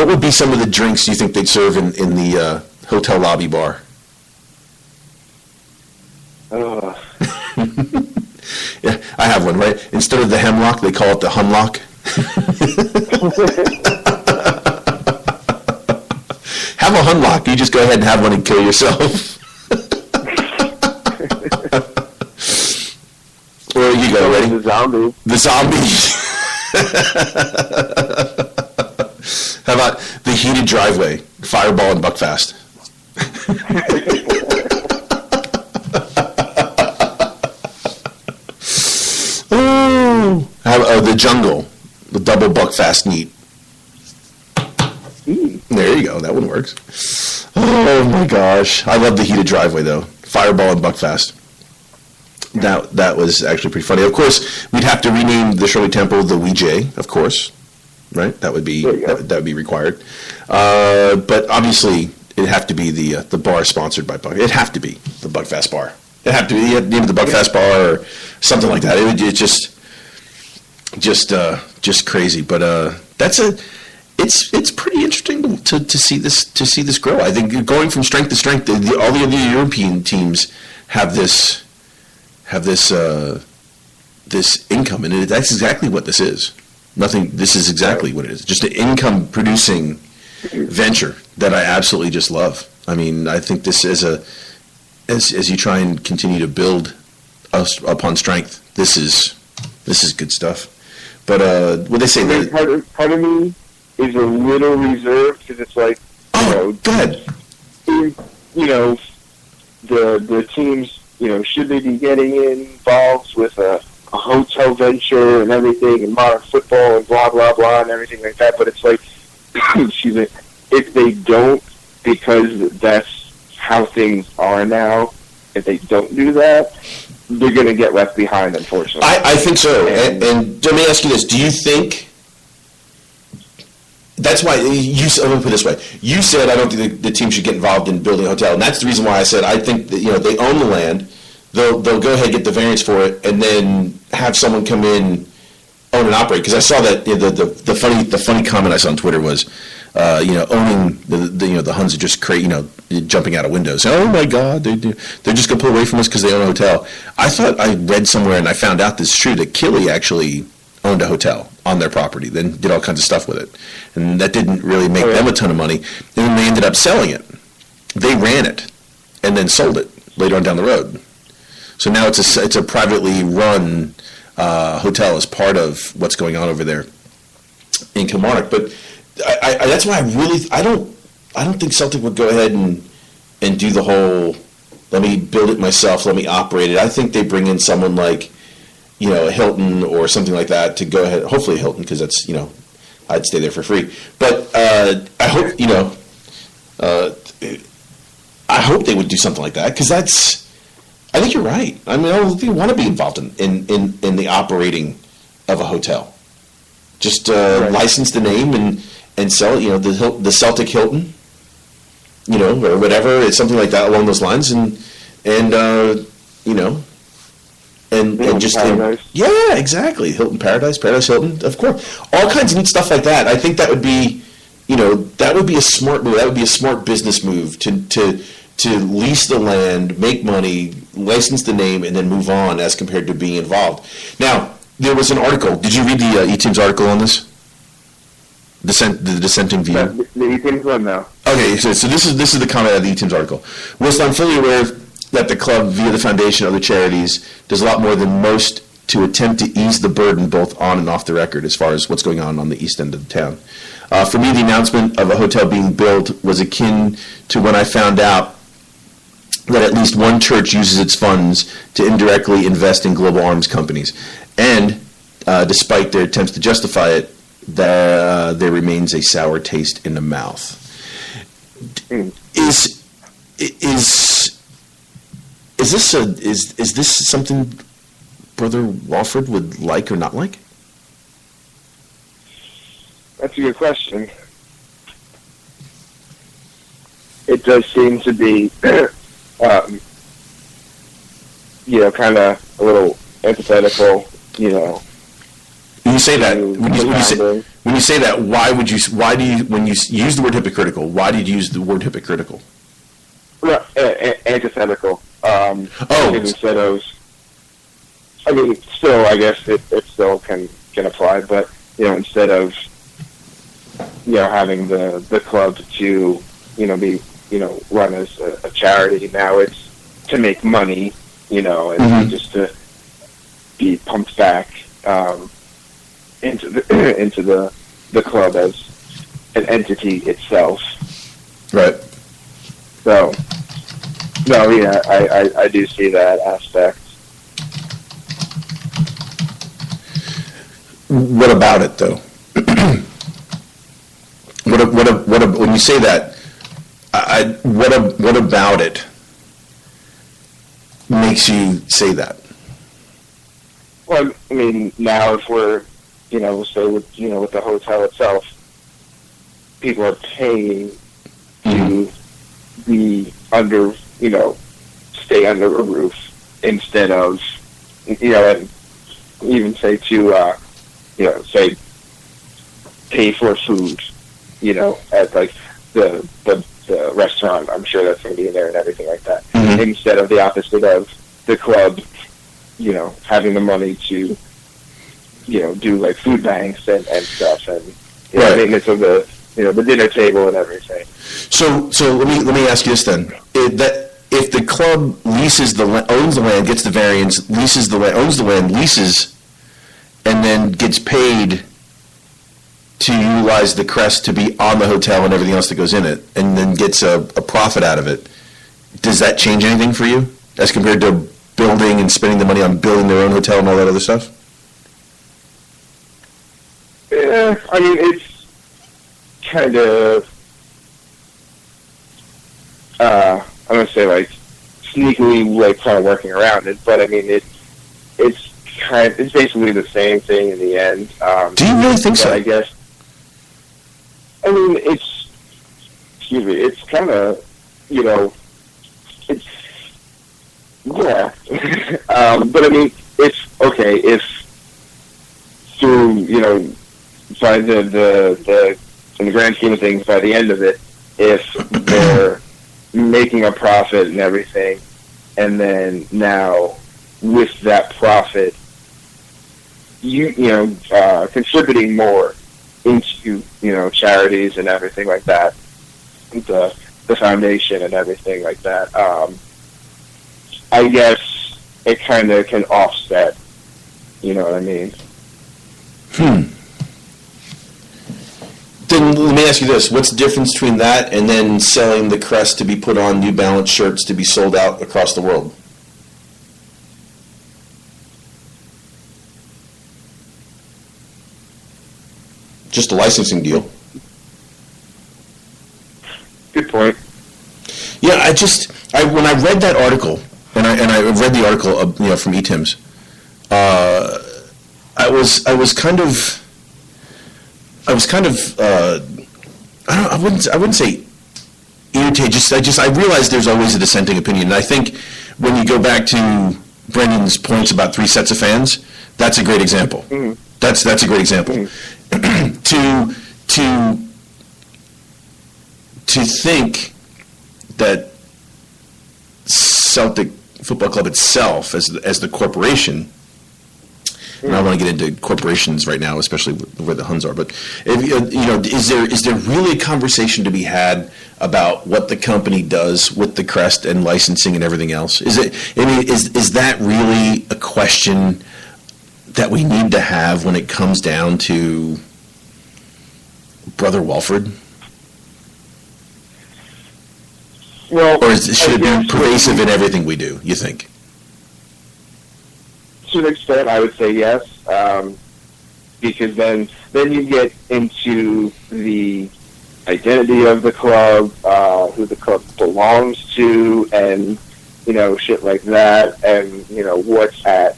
[SPEAKER 1] would be some of the drinks you think they'd serve in the hotel lobby bar? Yeah, I have one, right? Instead of the hemlock, they call it the humlock. Have a hunlock. You just go ahead and have one and kill yourself. Where you go, ready?
[SPEAKER 2] The zombie.
[SPEAKER 1] The zombie. How about the heated driveway? Fireball and Buckfast. Oh, the jungle. The double Buckfast neat. There you go. That one works. Oh my gosh. I love the heated driveway though. Fireball and Buckfast. That was actually pretty funny. Of course, we'd have to rename the Shirley Temple the Ouija, of course. Right? That would be required. But obviously it'd have to be the bar sponsored by Buck. It'd have to be the Buckfast bar. It'd have to be the name of the Buckfast bar or something like that. It would just crazy. But it's pretty interesting to see this grow. I think going from strength to strength, all the other European teams have this income, and that's exactly what this is. This is exactly what it is. Just an income producing venture that I absolutely just love. I mean, I think this as you try and continue to build upon strength, this is good stuff. But what they say that
[SPEAKER 2] part of me is a little reserved because it's like,
[SPEAKER 1] go ahead.
[SPEAKER 2] The teams, should they be getting involved with a hotel venture and everything and modern football and blah, blah, blah and everything like that. But it's like, excuse me, if they don't, because that's how things are now, if they don't do that, they're going to get left behind, unfortunately.
[SPEAKER 1] I think so. And let me ask you this. Do you think... That's why let me put it this way. You said I don't think the team should get involved in building a hotel, and that's the reason why I said I think that they own the land. They'll go ahead and get the variance for it, and then have someone come in, own and operate. Because I saw that the funny comment I saw on Twitter was, owning the Huns are just jumping out of windows. Oh my God, they're just gonna pull away from us because they own a hotel. I thought I read somewhere and I found out this is true that Killy actually owned a hotel on their property, then did all kinds of stuff with it, and that didn't really make them a ton of money. And then they ended up selling it. They ran it and then sold it later on down the road. So now it's a privately run hotel as part of what's going on over there in Kilmarnock. But that's why I don't think Celtic would go ahead and do the whole let me build it myself, let me operate it. I think they bring in someone like a Hilton or something like that to go ahead. Hopefully a Hilton, because that's I'd stay there for free. But I hope I hope they would do something like that, because I think you're right. I mean, I don't think you want to be involved in the operating of a hotel. Just license the name and sell the Celtic Hilton, or whatever. It's something like that along those lines, and just yeah, exactly. Hilton Paradise Hilton, of course. All kinds of neat stuff like that. I think that would be a smart move. That would be a smart business move to lease the land, make money, license the name, and then move on, as compared to being involved. Now, there was an article. Did you read the E-Team's article on this? The dissenting view.
[SPEAKER 2] The E-Team's one now.
[SPEAKER 1] Okay, so this is the comment of the E-Team's article. Whilst I'm fully aware that the club, via the foundation and other charities, does a lot more than most to attempt to ease the burden both on and off the record as far as what's going on the east end of the town. For me, the announcement of a hotel being built was akin to when I found out that at least one church uses its funds to indirectly invest in global arms companies. And despite their attempts to justify it, there remains a sour taste in the mouth. Is this something Brother Walford would like or not like?
[SPEAKER 2] That's a good question. It does seem to be, kind of a little antithetical,
[SPEAKER 1] When you say that, when you say that, when you use the word hypocritical, why did you use the word hypocritical?
[SPEAKER 2] Antithetical. I mean, still, I guess it still can apply, but instead of having the club to be run as a charity, now it's to make money, and just to be pumped back into the club as an entity itself.
[SPEAKER 1] Right.
[SPEAKER 2] So, no, yeah, I do see that aspect.
[SPEAKER 1] What about it, though? When you say that, what about it makes you say that?
[SPEAKER 2] Well, I mean, now if we're, say with the hotel itself, people are paying to be under, stay under a roof instead of, and even say to, say pay for food, at like the restaurant. I'm sure that's going to be in there and everything like that. Instead of the opposite of the club, having the money to, do like food banks and stuff and maintenance of the the dinner table and everything.
[SPEAKER 1] So let me ask you this then: if the club owns the land, gets the variance, owns the land, leases, and then gets paid to utilize the crest to be on the hotel and everything else that goes in it, and then gets a profit out of it, does that change anything for you as compared to building and spending the money on building their own hotel and all that other stuff?
[SPEAKER 2] Yeah, I mean, it's kind of, I'm going to say, like, sneakily, like, kind of working around it, but, I mean, it's basically the same thing in the end.
[SPEAKER 1] Do you really think so?
[SPEAKER 2] I guess, I mean, it's kind of, it's, yeah. But, I mean, it's, okay, if through, by in the grand scheme of things, by the end of it, if they're making a profit and everything, and then now with that profit, contributing more into charities and everything like that, the foundation and everything like that. I guess it kind of can offset. You know what I mean?
[SPEAKER 1] Then let me ask you this. What's the difference between that and then selling the crest to be put on New Balance shirts to be sold out across the world? Just a licensing deal.
[SPEAKER 2] Good point.
[SPEAKER 1] Yeah, when I read that article, and I read the article from eTims, I was kind of I wouldn't say irritated. I realized there's always a dissenting opinion. And I think when you go back to Brendan's points about 3 sets of fans, that's a great example.
[SPEAKER 2] Mm-hmm.
[SPEAKER 1] That's a great example. Mm-hmm. to think that Celtic Football Club itself, as the corporation, and I don't want to get into corporations right now, especially where the Huns are. But is there really a conversation to be had about what the company does with the crest and licensing and everything else? Is that really a question that we need to have when it comes down to Brother Walford?
[SPEAKER 2] Well,
[SPEAKER 1] or should it be pervasive in everything we do? You think?
[SPEAKER 2] To an extent, I would say yes, because then you get into the identity of the club, who the club belongs to, and shit like that, and what's at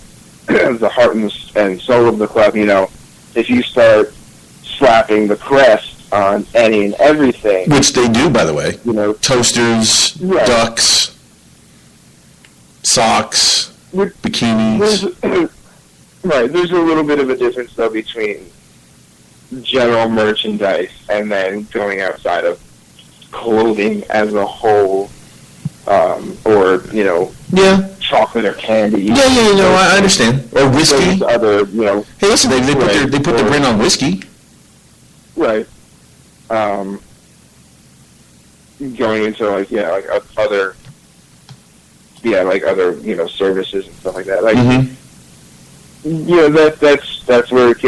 [SPEAKER 2] the heart and soul of the club. If you start slapping the crest on any and everything,
[SPEAKER 1] which they do, by the way, toasters,
[SPEAKER 2] right.
[SPEAKER 1] Ducks, socks. Bikinis.
[SPEAKER 2] Right. There's a little bit of a difference, though, between general merchandise and then going outside of clothing as a whole, or chocolate or candy.
[SPEAKER 1] Yeah, I understand. Or whiskey.
[SPEAKER 2] Those other,
[SPEAKER 1] Hey, listen, they put their brand on whiskey.
[SPEAKER 2] Right. Going into other, other services and stuff like that. That's where it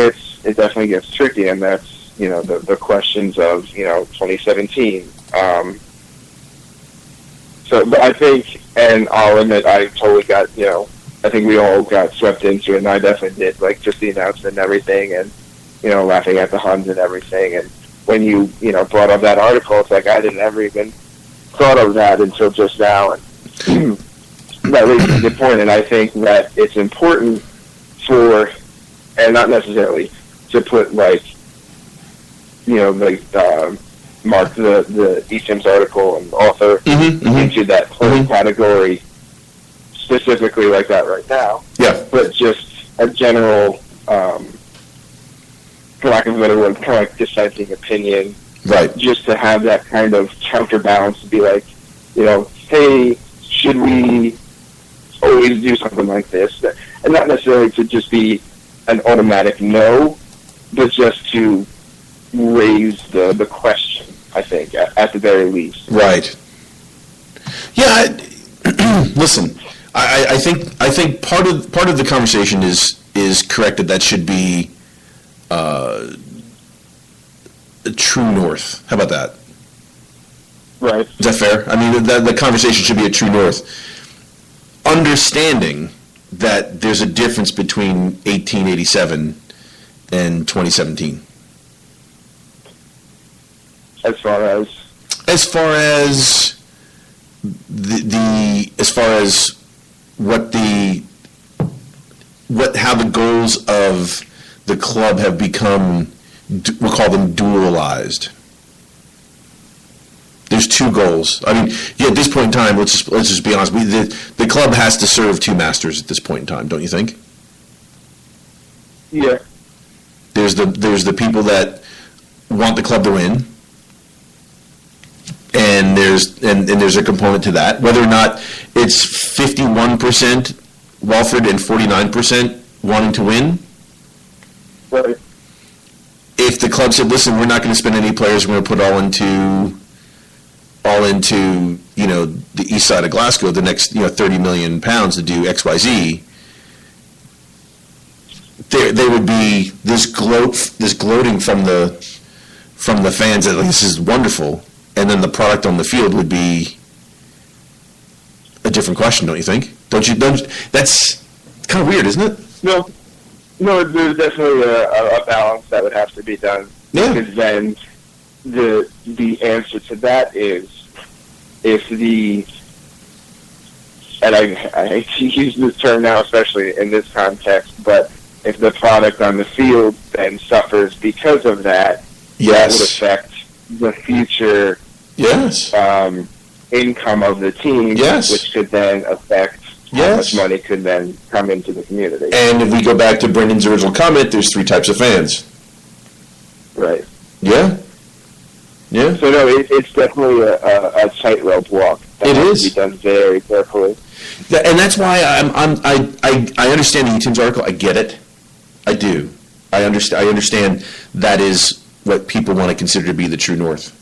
[SPEAKER 2] definitely gets tricky, and that's the questions of 2017. But I think, and I'll admit, I totally got I think we all got swept into it, and I definitely did, just the announcement and everything, and laughing at the Huns and everything, and when you brought up that article, it's like I didn't ever even thought of that until just now, and that leads to the point. And I think that it's important for, and not necessarily to put mark the Easton's article and author into that whole category specifically like that right now.
[SPEAKER 1] Yeah,
[SPEAKER 2] but just a general. For lack of a better word, kind of dissenting opinion.
[SPEAKER 1] Right.
[SPEAKER 2] Just to have that kind of counterbalance to be like, hey, should we always do something like this? And not necessarily to just be an automatic no, but just to raise the question, I think, at the very least.
[SPEAKER 1] Right. Yeah, listen, I think part of the conversation is correct that should be a true north. How about that?
[SPEAKER 2] Right.
[SPEAKER 1] Is that fair? I mean, the conversation should be a true north. Understanding that there's a difference between 1887 and 2017.
[SPEAKER 2] As far as
[SPEAKER 1] how the goals of the club have become, we'll call them dualized. There's two goals. I mean, at this point in time, let's just be honest. The club has to serve two masters at this point in time, don't you think?
[SPEAKER 2] Yeah.
[SPEAKER 1] There's the people that want the club to win, and there's a component to that. Whether or not it's 51% Walford and 49% wanting to win.
[SPEAKER 2] Right.
[SPEAKER 1] If the club said, "Listen, we're not going to spend any players. We're going to put all into the east side of Glasgow, the next £30 million to do XYZ," there would be this gloating from the fans that this is wonderful, and then the product on the field would be a different question, don't you think? Don't that's kind of weird, isn't it?
[SPEAKER 2] No, there's definitely a balance that would have to be done.
[SPEAKER 1] Yeah.
[SPEAKER 2] Because then the answer to that is if and I hate to use this term now, especially in this context, but if the product on the field then suffers because of that, that would affect the future income of the team, which could then affect how much money could then come into the community.
[SPEAKER 1] And if we go back to Brendan's original comment, there's three types of fans.
[SPEAKER 2] Right.
[SPEAKER 1] Yeah. Yeah.
[SPEAKER 2] So no, it's definitely a tightrope walk.
[SPEAKER 1] It is.
[SPEAKER 2] To be done very carefully.
[SPEAKER 1] And that's why I understand the Tim's article. I get it. I do. I understand that is what people want to consider to be the true north.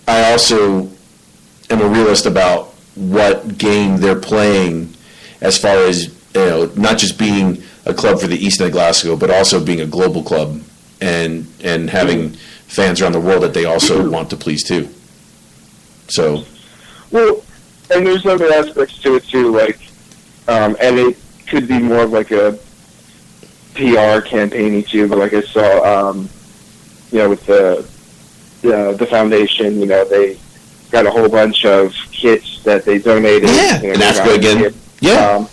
[SPEAKER 1] I also am a realist about what game they're playing, as far as not just being a club for the East End of Glasgow, but also being a global club and having fans around the world that they also want to please too. So,
[SPEAKER 2] well, and there's other aspects to it too, and it could be more of like a PR campaign too. But like I saw, with the foundation, they got a whole bunch of kits that they donated.
[SPEAKER 1] Yeah, in Africa again.
[SPEAKER 2] Kits.
[SPEAKER 1] Yeah.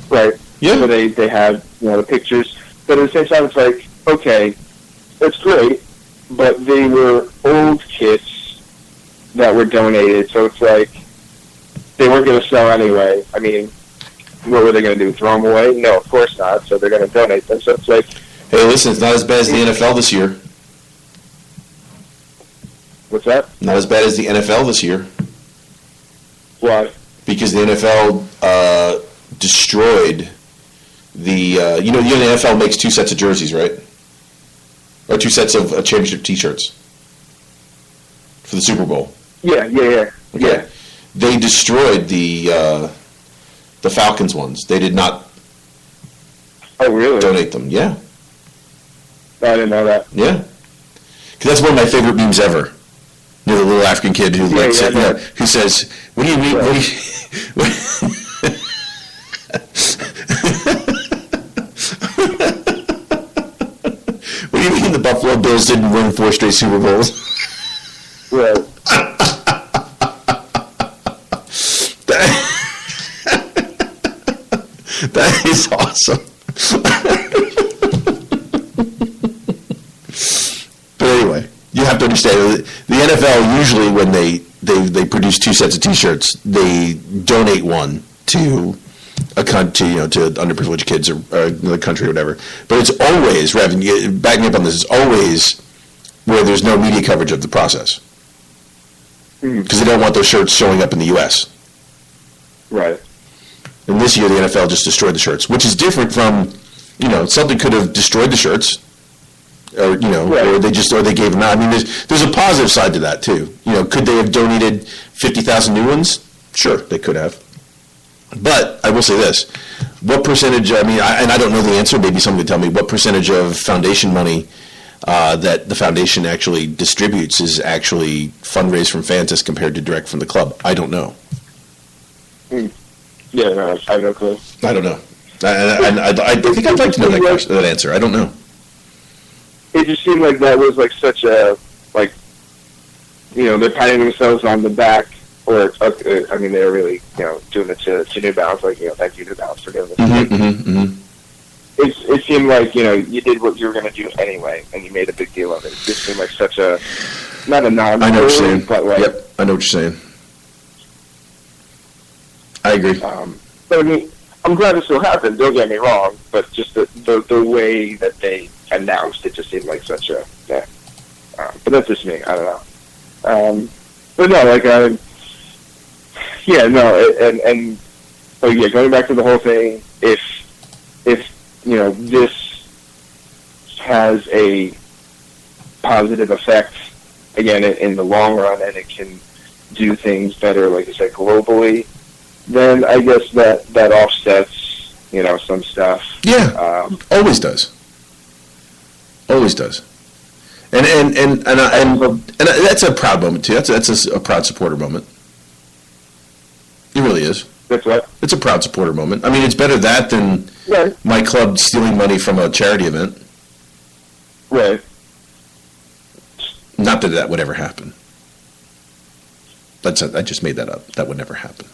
[SPEAKER 2] Right.
[SPEAKER 1] Yeah.
[SPEAKER 2] So they have the pictures, but at the same time, it's like, okay, that's great, but they were old kits that were donated, so it's like they weren't going to sell anyway. I mean, what were they going to do? Throw them away? No, of course not. So they're going to donate them. So it's like,
[SPEAKER 1] hey, listen, it's not as bad as the NFL this year.
[SPEAKER 2] What's that?
[SPEAKER 1] Not as bad as the NFL this year.
[SPEAKER 2] Why?
[SPEAKER 1] Because the NFL destroyed the the NFL makes 2 sets of jerseys, right? Or 2 sets of championship T-shirts for the Super Bowl.
[SPEAKER 2] Yeah.
[SPEAKER 1] Okay.
[SPEAKER 2] Yeah.
[SPEAKER 1] They destroyed the Falcons ones. They did not
[SPEAKER 2] really?
[SPEAKER 1] donate them. Yeah.
[SPEAKER 2] I didn't know that.
[SPEAKER 1] Yeah. Because that's one of my favorite memes ever. The little African kid who who says, "What do you mean?
[SPEAKER 2] Right.
[SPEAKER 1] What do you mean the Buffalo Bills didn't win 4 straight Super Bowls?"
[SPEAKER 2] Right.
[SPEAKER 1] That is awesome. But anyway, you have to understand the NFL usually when they produce 2 sets of T-shirts, they donate one to to underprivileged kids or the country or whatever. But it's always, Rev, back me up on this, it's always where there's no media coverage of the process. Because they don't want those shirts showing up in the U.S.
[SPEAKER 2] Right.
[SPEAKER 1] And this year the NFL just destroyed the shirts, which is different from, something could have destroyed the shirts, or
[SPEAKER 2] right.
[SPEAKER 1] or they gave them out. I mean, there's a positive side to that too. Could they have donated 50,000 new ones? Sure, they could have. But I will say this: what percentage? I mean, I don't know the answer. Maybe someone could tell me what percentage of foundation money that the foundation actually distributes is actually fundraised from fans as compared to direct from the club. I don't know.
[SPEAKER 2] Yeah, no, I have no clue.
[SPEAKER 1] I don't know. I think I'd like to know that answer. I don't know.
[SPEAKER 2] It just seemed like that was like such a they're patting themselves on the back, or I mean they're really doing it to New Balance, thank you New Balance for doing this. It seemed like you did what you were going to do anyway, and you made a big deal of it. It just seemed like such a not a non.
[SPEAKER 1] I know what you're saying.
[SPEAKER 2] But
[SPEAKER 1] Yep, I know what you're saying. I agree.
[SPEAKER 2] But I mean, I'm glad it still happened. Don't get me wrong, but just the way that they announced it just seemed like such a but that's just me. I don't know. But no, going back to the whole thing, if this has a positive effect again in the long run, and it can do things better, like I said, globally, then I guess that offsets, some stuff.
[SPEAKER 1] Yeah, always does. Always does. And that's a proud moment too. That's a proud supporter moment. It really is.
[SPEAKER 2] That's what?
[SPEAKER 1] It's a proud supporter moment. I mean, it's better that than my club stealing money from a charity event.
[SPEAKER 2] Right.
[SPEAKER 1] Not that would ever happen. I just made that up. That would never happen.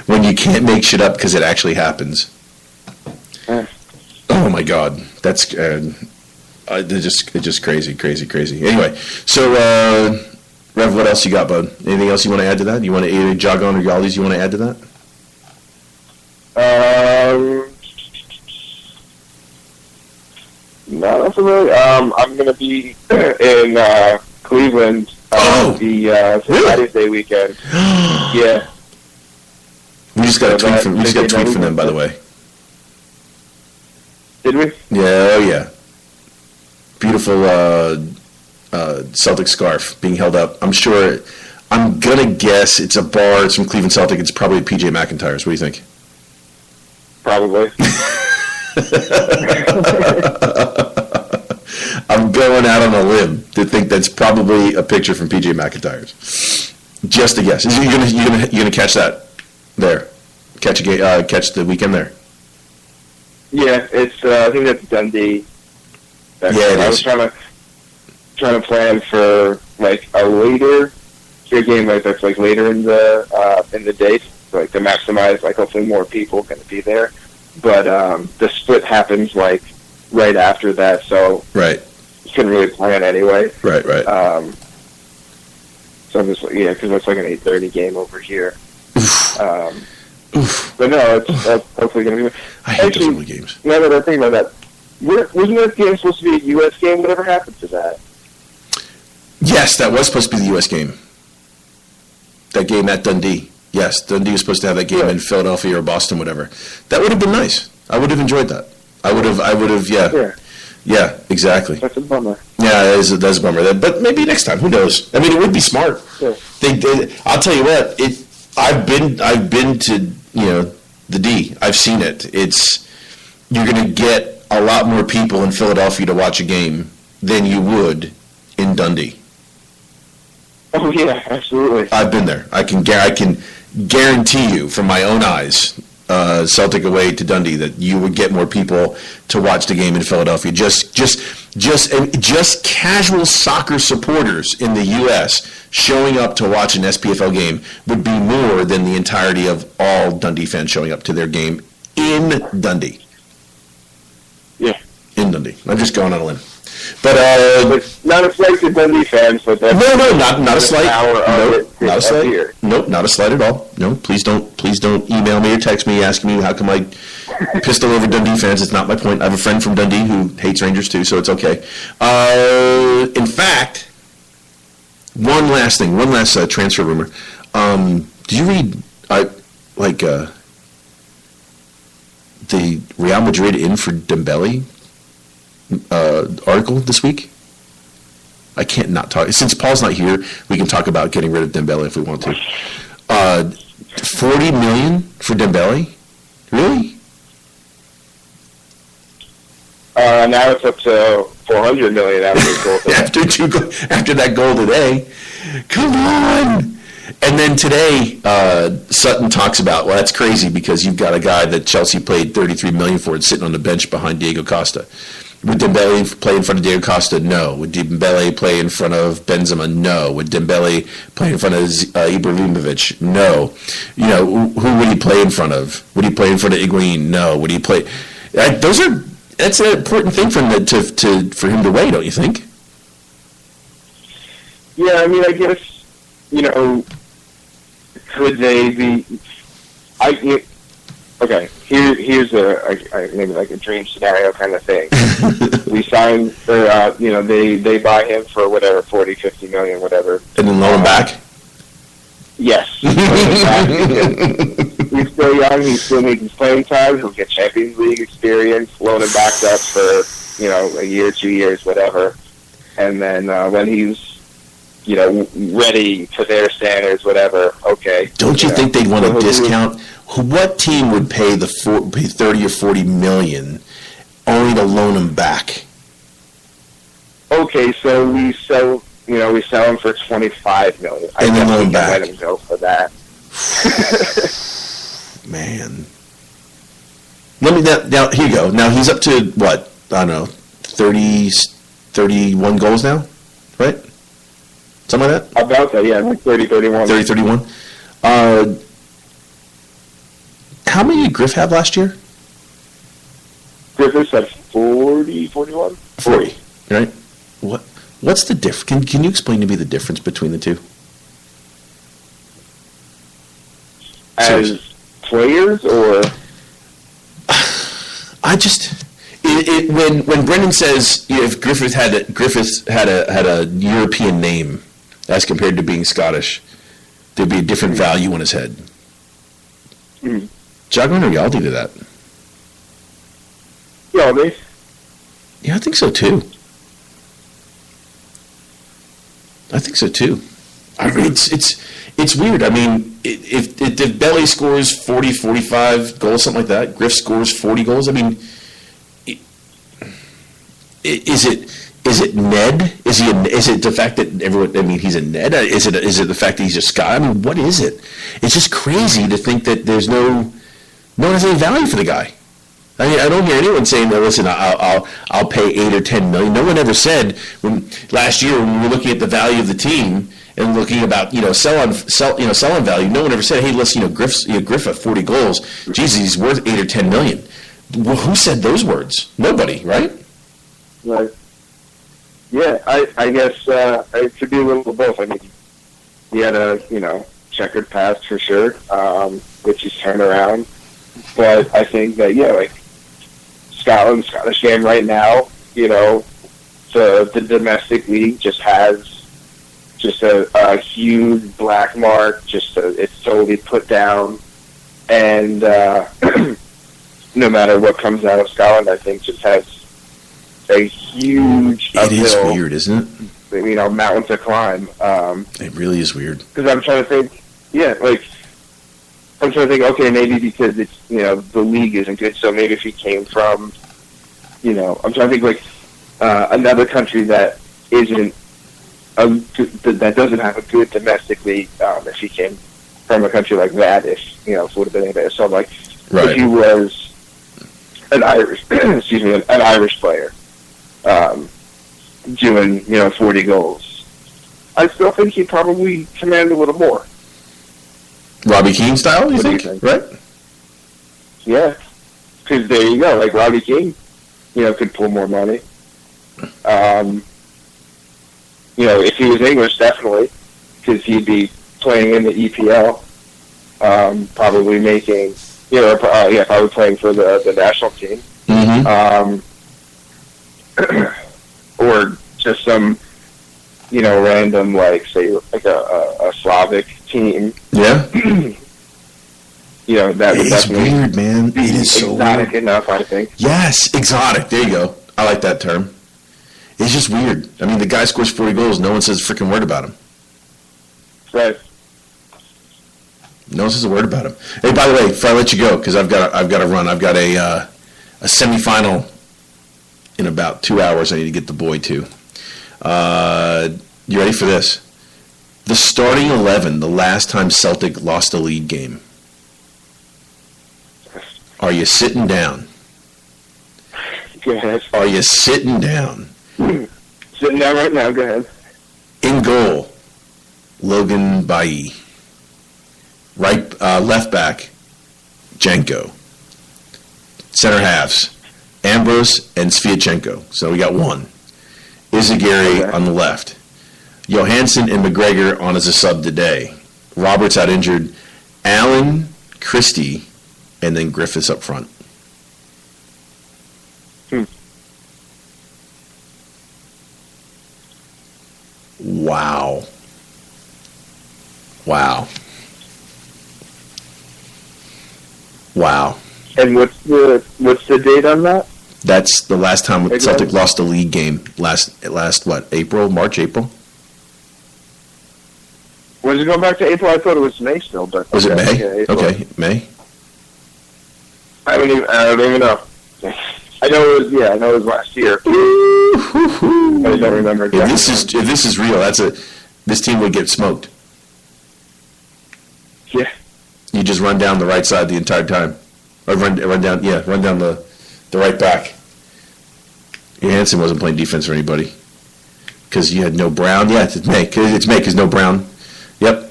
[SPEAKER 1] When you can't make shit up because it actually happens. Oh my God, that's it's just crazy. Anyway, so Rev, what else you got, bud? Anything else you want to add to that? You want to jog on or Yaldies? You want to add to that?
[SPEAKER 2] No, that's really. I'm going to be in Cleveland the Friday Day weekend. Yeah.
[SPEAKER 1] We just got a tweet from them, by the way.
[SPEAKER 2] Did we?
[SPEAKER 1] Yeah, oh yeah. Beautiful Celtic scarf being held up. I'm going to guess it's a bar. It's from Cleveland Celtic. It's probably PJ McIntyre's. What do you think?
[SPEAKER 2] Probably.
[SPEAKER 1] I'm going out on a limb to think that's probably a picture from PJ McIntyre's. Just a guess. You're gonna catch that there? Catch the weekend there?
[SPEAKER 2] Yeah, it's. I think that's Dundee.
[SPEAKER 1] Yeah, it is.
[SPEAKER 2] I was trying to plan for like a later game that's like later in the date, like to maximize like hopefully more people going to be there. But the split happens like right after that, so
[SPEAKER 1] right.
[SPEAKER 2] You couldn't really plan anyway.
[SPEAKER 1] Right.
[SPEAKER 2] So I'm just because it's like an 8:30 game over here. But no, it's hopefully going to be.
[SPEAKER 1] I hate those early games.
[SPEAKER 2] Now that I think about that, wasn't that game supposed to be a U.S. game? Whatever happened to that?
[SPEAKER 1] Yes, that was supposed to be the U.S. game. That game at Dundee. Yes, Dundee was supposed to have that game in Philadelphia or Boston, whatever. That would have been nice. I would have enjoyed that. I would have, yeah. Yeah, exactly.
[SPEAKER 2] That's a bummer.
[SPEAKER 1] Yeah, that's a bummer. But maybe next time. Who knows? I mean, it would be smart.
[SPEAKER 2] Yeah.
[SPEAKER 1] I'll tell you what. I've been to the D. I've seen it. You're going to get a lot more people in Philadelphia to watch a game than you would in Dundee.
[SPEAKER 2] Oh yeah, absolutely.
[SPEAKER 1] I've been there. I can guarantee you from my own eyes, Celtic away to Dundee, that you would get more people to watch the game in Philadelphia. Just casual soccer supporters in the U.S. showing up to watch an SPFL game would be more than the entirety of all Dundee fans showing up to their game in Dundee.
[SPEAKER 2] Yeah.
[SPEAKER 1] In Dundee. I'm just going on a limb. But
[SPEAKER 2] not a slight to Dundee fans, but that's
[SPEAKER 1] not a slight. Not a slight.
[SPEAKER 2] Here.
[SPEAKER 1] Nope, not a slight at all. No, please don't email me or text me asking me how come I pissed all over Dundee fans. It's not my point. I have a friend from Dundee who hates Rangers too, so it's okay. In fact, one last transfer rumor. Do you read the Real Madrid in for Dembele article this week? I can't not talk. Since Paul's not here, we can talk about getting rid of Dembele if we want to. $40 million for Dembele? Really?
[SPEAKER 2] Now it's up to $400 million
[SPEAKER 1] after that goal today. Come on! And then today, Sutton talks about, well, that's crazy because you've got a guy that Chelsea paid $33 million for and sitting on the bench behind Diego Costa. Would Dembele play in front of Diego Costa? No. Would Dembele play in front of Benzema? No. Would Dembele play in front of Ibrahimovic? No. Who would he play in front of? Would he play in front of Higuain? No. Would he play? That's an important thing for him for him to weigh, don't you think?
[SPEAKER 2] Yeah, I mean, I guess could they be? Okay, here's maybe like a dream scenario kind of thing. We sign, or they buy him for whatever, 40, 50 million, whatever,
[SPEAKER 1] and then loan him back.
[SPEAKER 2] Yes, he's still young. He's still making playing time. He'll get Champions League experience. Loan him back up for a year, 2 years, whatever, and then when he's ready to their standards, whatever. Okay.
[SPEAKER 1] Don't you think they'd want a discount? What team would pay the 30 or 40 million only to loan him back?
[SPEAKER 2] Okay, so we sell him for 25 million.
[SPEAKER 1] And then loan him back.
[SPEAKER 2] Let him go for that.
[SPEAKER 1] Man. Now here you go. Now he's up to what? I don't know, 31 goals now, right? Something like that?
[SPEAKER 2] About that, yeah, like 30, 31.
[SPEAKER 1] 30, 31. How many did Griff have last year?
[SPEAKER 2] Griffiths had 40, 41?
[SPEAKER 1] 40, right? What's the difference? Can you explain to me the difference between the two?
[SPEAKER 2] As players, or?
[SPEAKER 1] When Brendan says if Griffiths had a European name as compared to being Scottish, there'd be a different value on his head.
[SPEAKER 2] Mm-hmm.
[SPEAKER 1] Jagan or Yaldi did that?
[SPEAKER 2] Yaldi.
[SPEAKER 1] Yeah, I think so too. I mean, it's weird. I mean, if Belly scores 40, 45 goals, something like that, Griff scores 40 goals. I mean, is it Ned? Is it the fact that everyone? I mean, he's a Ned. Is it the fact that he's a Scot? I mean, what is it? It's just crazy to think that there's no one has any value for the guy. I mean, I don't hear anyone saying, "No, listen, I'll pay 8 or 10 million." No one ever said last year when we were looking at the value of the team and looking about sell-on value. No one ever said, "Hey, listen, Griff at 40 goals, Jesus, he's worth 8 or 10 million." Well, who said those words? Nobody, right?
[SPEAKER 2] Right. Yeah, I guess it could be a little of both. I mean, he had a checkered past for sure, which he's turned around. But I think that like Scottish game right now, the domestic league just has just a huge black mark. It's totally put down, and no matter what comes out of Scotland, I think just has a huge
[SPEAKER 1] It is
[SPEAKER 2] uphill,
[SPEAKER 1] weird, isn't it?
[SPEAKER 2] Mountain to climb.
[SPEAKER 1] It really is weird.
[SPEAKER 2] Because I'm trying to think, I'm trying to think, okay, maybe because it's, the league isn't good, so maybe if he came from, I'm trying to think, another country that isn't, that doesn't have a good domestic league, if he came from a country like that, if it would have been better. So,
[SPEAKER 1] right.
[SPEAKER 2] If he was an Irish, an Irish player, doing, 40 goals, I still think he'd probably command a little more.
[SPEAKER 1] Robbie Keane style, you think? Right?
[SPEAKER 2] Yeah. Because there you go. Robbie Keane, could pull more money. If he was English, definitely. Because he'd be playing in the EPL. Probably making, probably playing for the national team.
[SPEAKER 1] Mm-hmm.
[SPEAKER 2] Or just some, random, say, a Slavic team.
[SPEAKER 1] Yeah.
[SPEAKER 2] That would
[SPEAKER 1] it's
[SPEAKER 2] definitely
[SPEAKER 1] weird, man. It is so
[SPEAKER 2] exotic
[SPEAKER 1] weird.
[SPEAKER 2] enough, I think.
[SPEAKER 1] Yes, exotic. There you go. I like that term. It's just weird. I mean, the guy scores 40 goals. No one says a freaking word about him.
[SPEAKER 2] Right.
[SPEAKER 1] No one says a word about him. Hey, by the way, before I let you go, because I've got to run. I've got a semifinal in about 2 hours. I need to get the boy to. You ready for this? The starting 11, the last time Celtic lost a league game. Are you sitting down?
[SPEAKER 2] Go ahead.
[SPEAKER 1] Are you sitting down?
[SPEAKER 2] Sitting down right now. Go ahead.
[SPEAKER 1] In goal, Logan Bailly. Left back, Jenko. Center halves, Ambrose and Sviatchenko. So we got one. Izagiri on the left. Johansson and McGregor on as a sub today. Roberts out injured. Allen, Christie, and then Griffiths up front. Wow.
[SPEAKER 2] And what's the date on that?
[SPEAKER 1] That's the last time
[SPEAKER 2] Exactly.
[SPEAKER 1] Celtic lost a league game. Last March, April?
[SPEAKER 2] Was it going back to April? I thought it was May still, but
[SPEAKER 1] Was it May?
[SPEAKER 2] Yeah, April.
[SPEAKER 1] Okay, May.
[SPEAKER 2] I don't even know. I know it was last year. I don't remember exactly.
[SPEAKER 1] If this is real, this team would get smoked.
[SPEAKER 2] Yeah.
[SPEAKER 1] You just run down the right side the entire time, or run down the right back. Johansson wasn't playing defense for anybody because you had no Brown. Yeah, it's May because no Brown. Yep.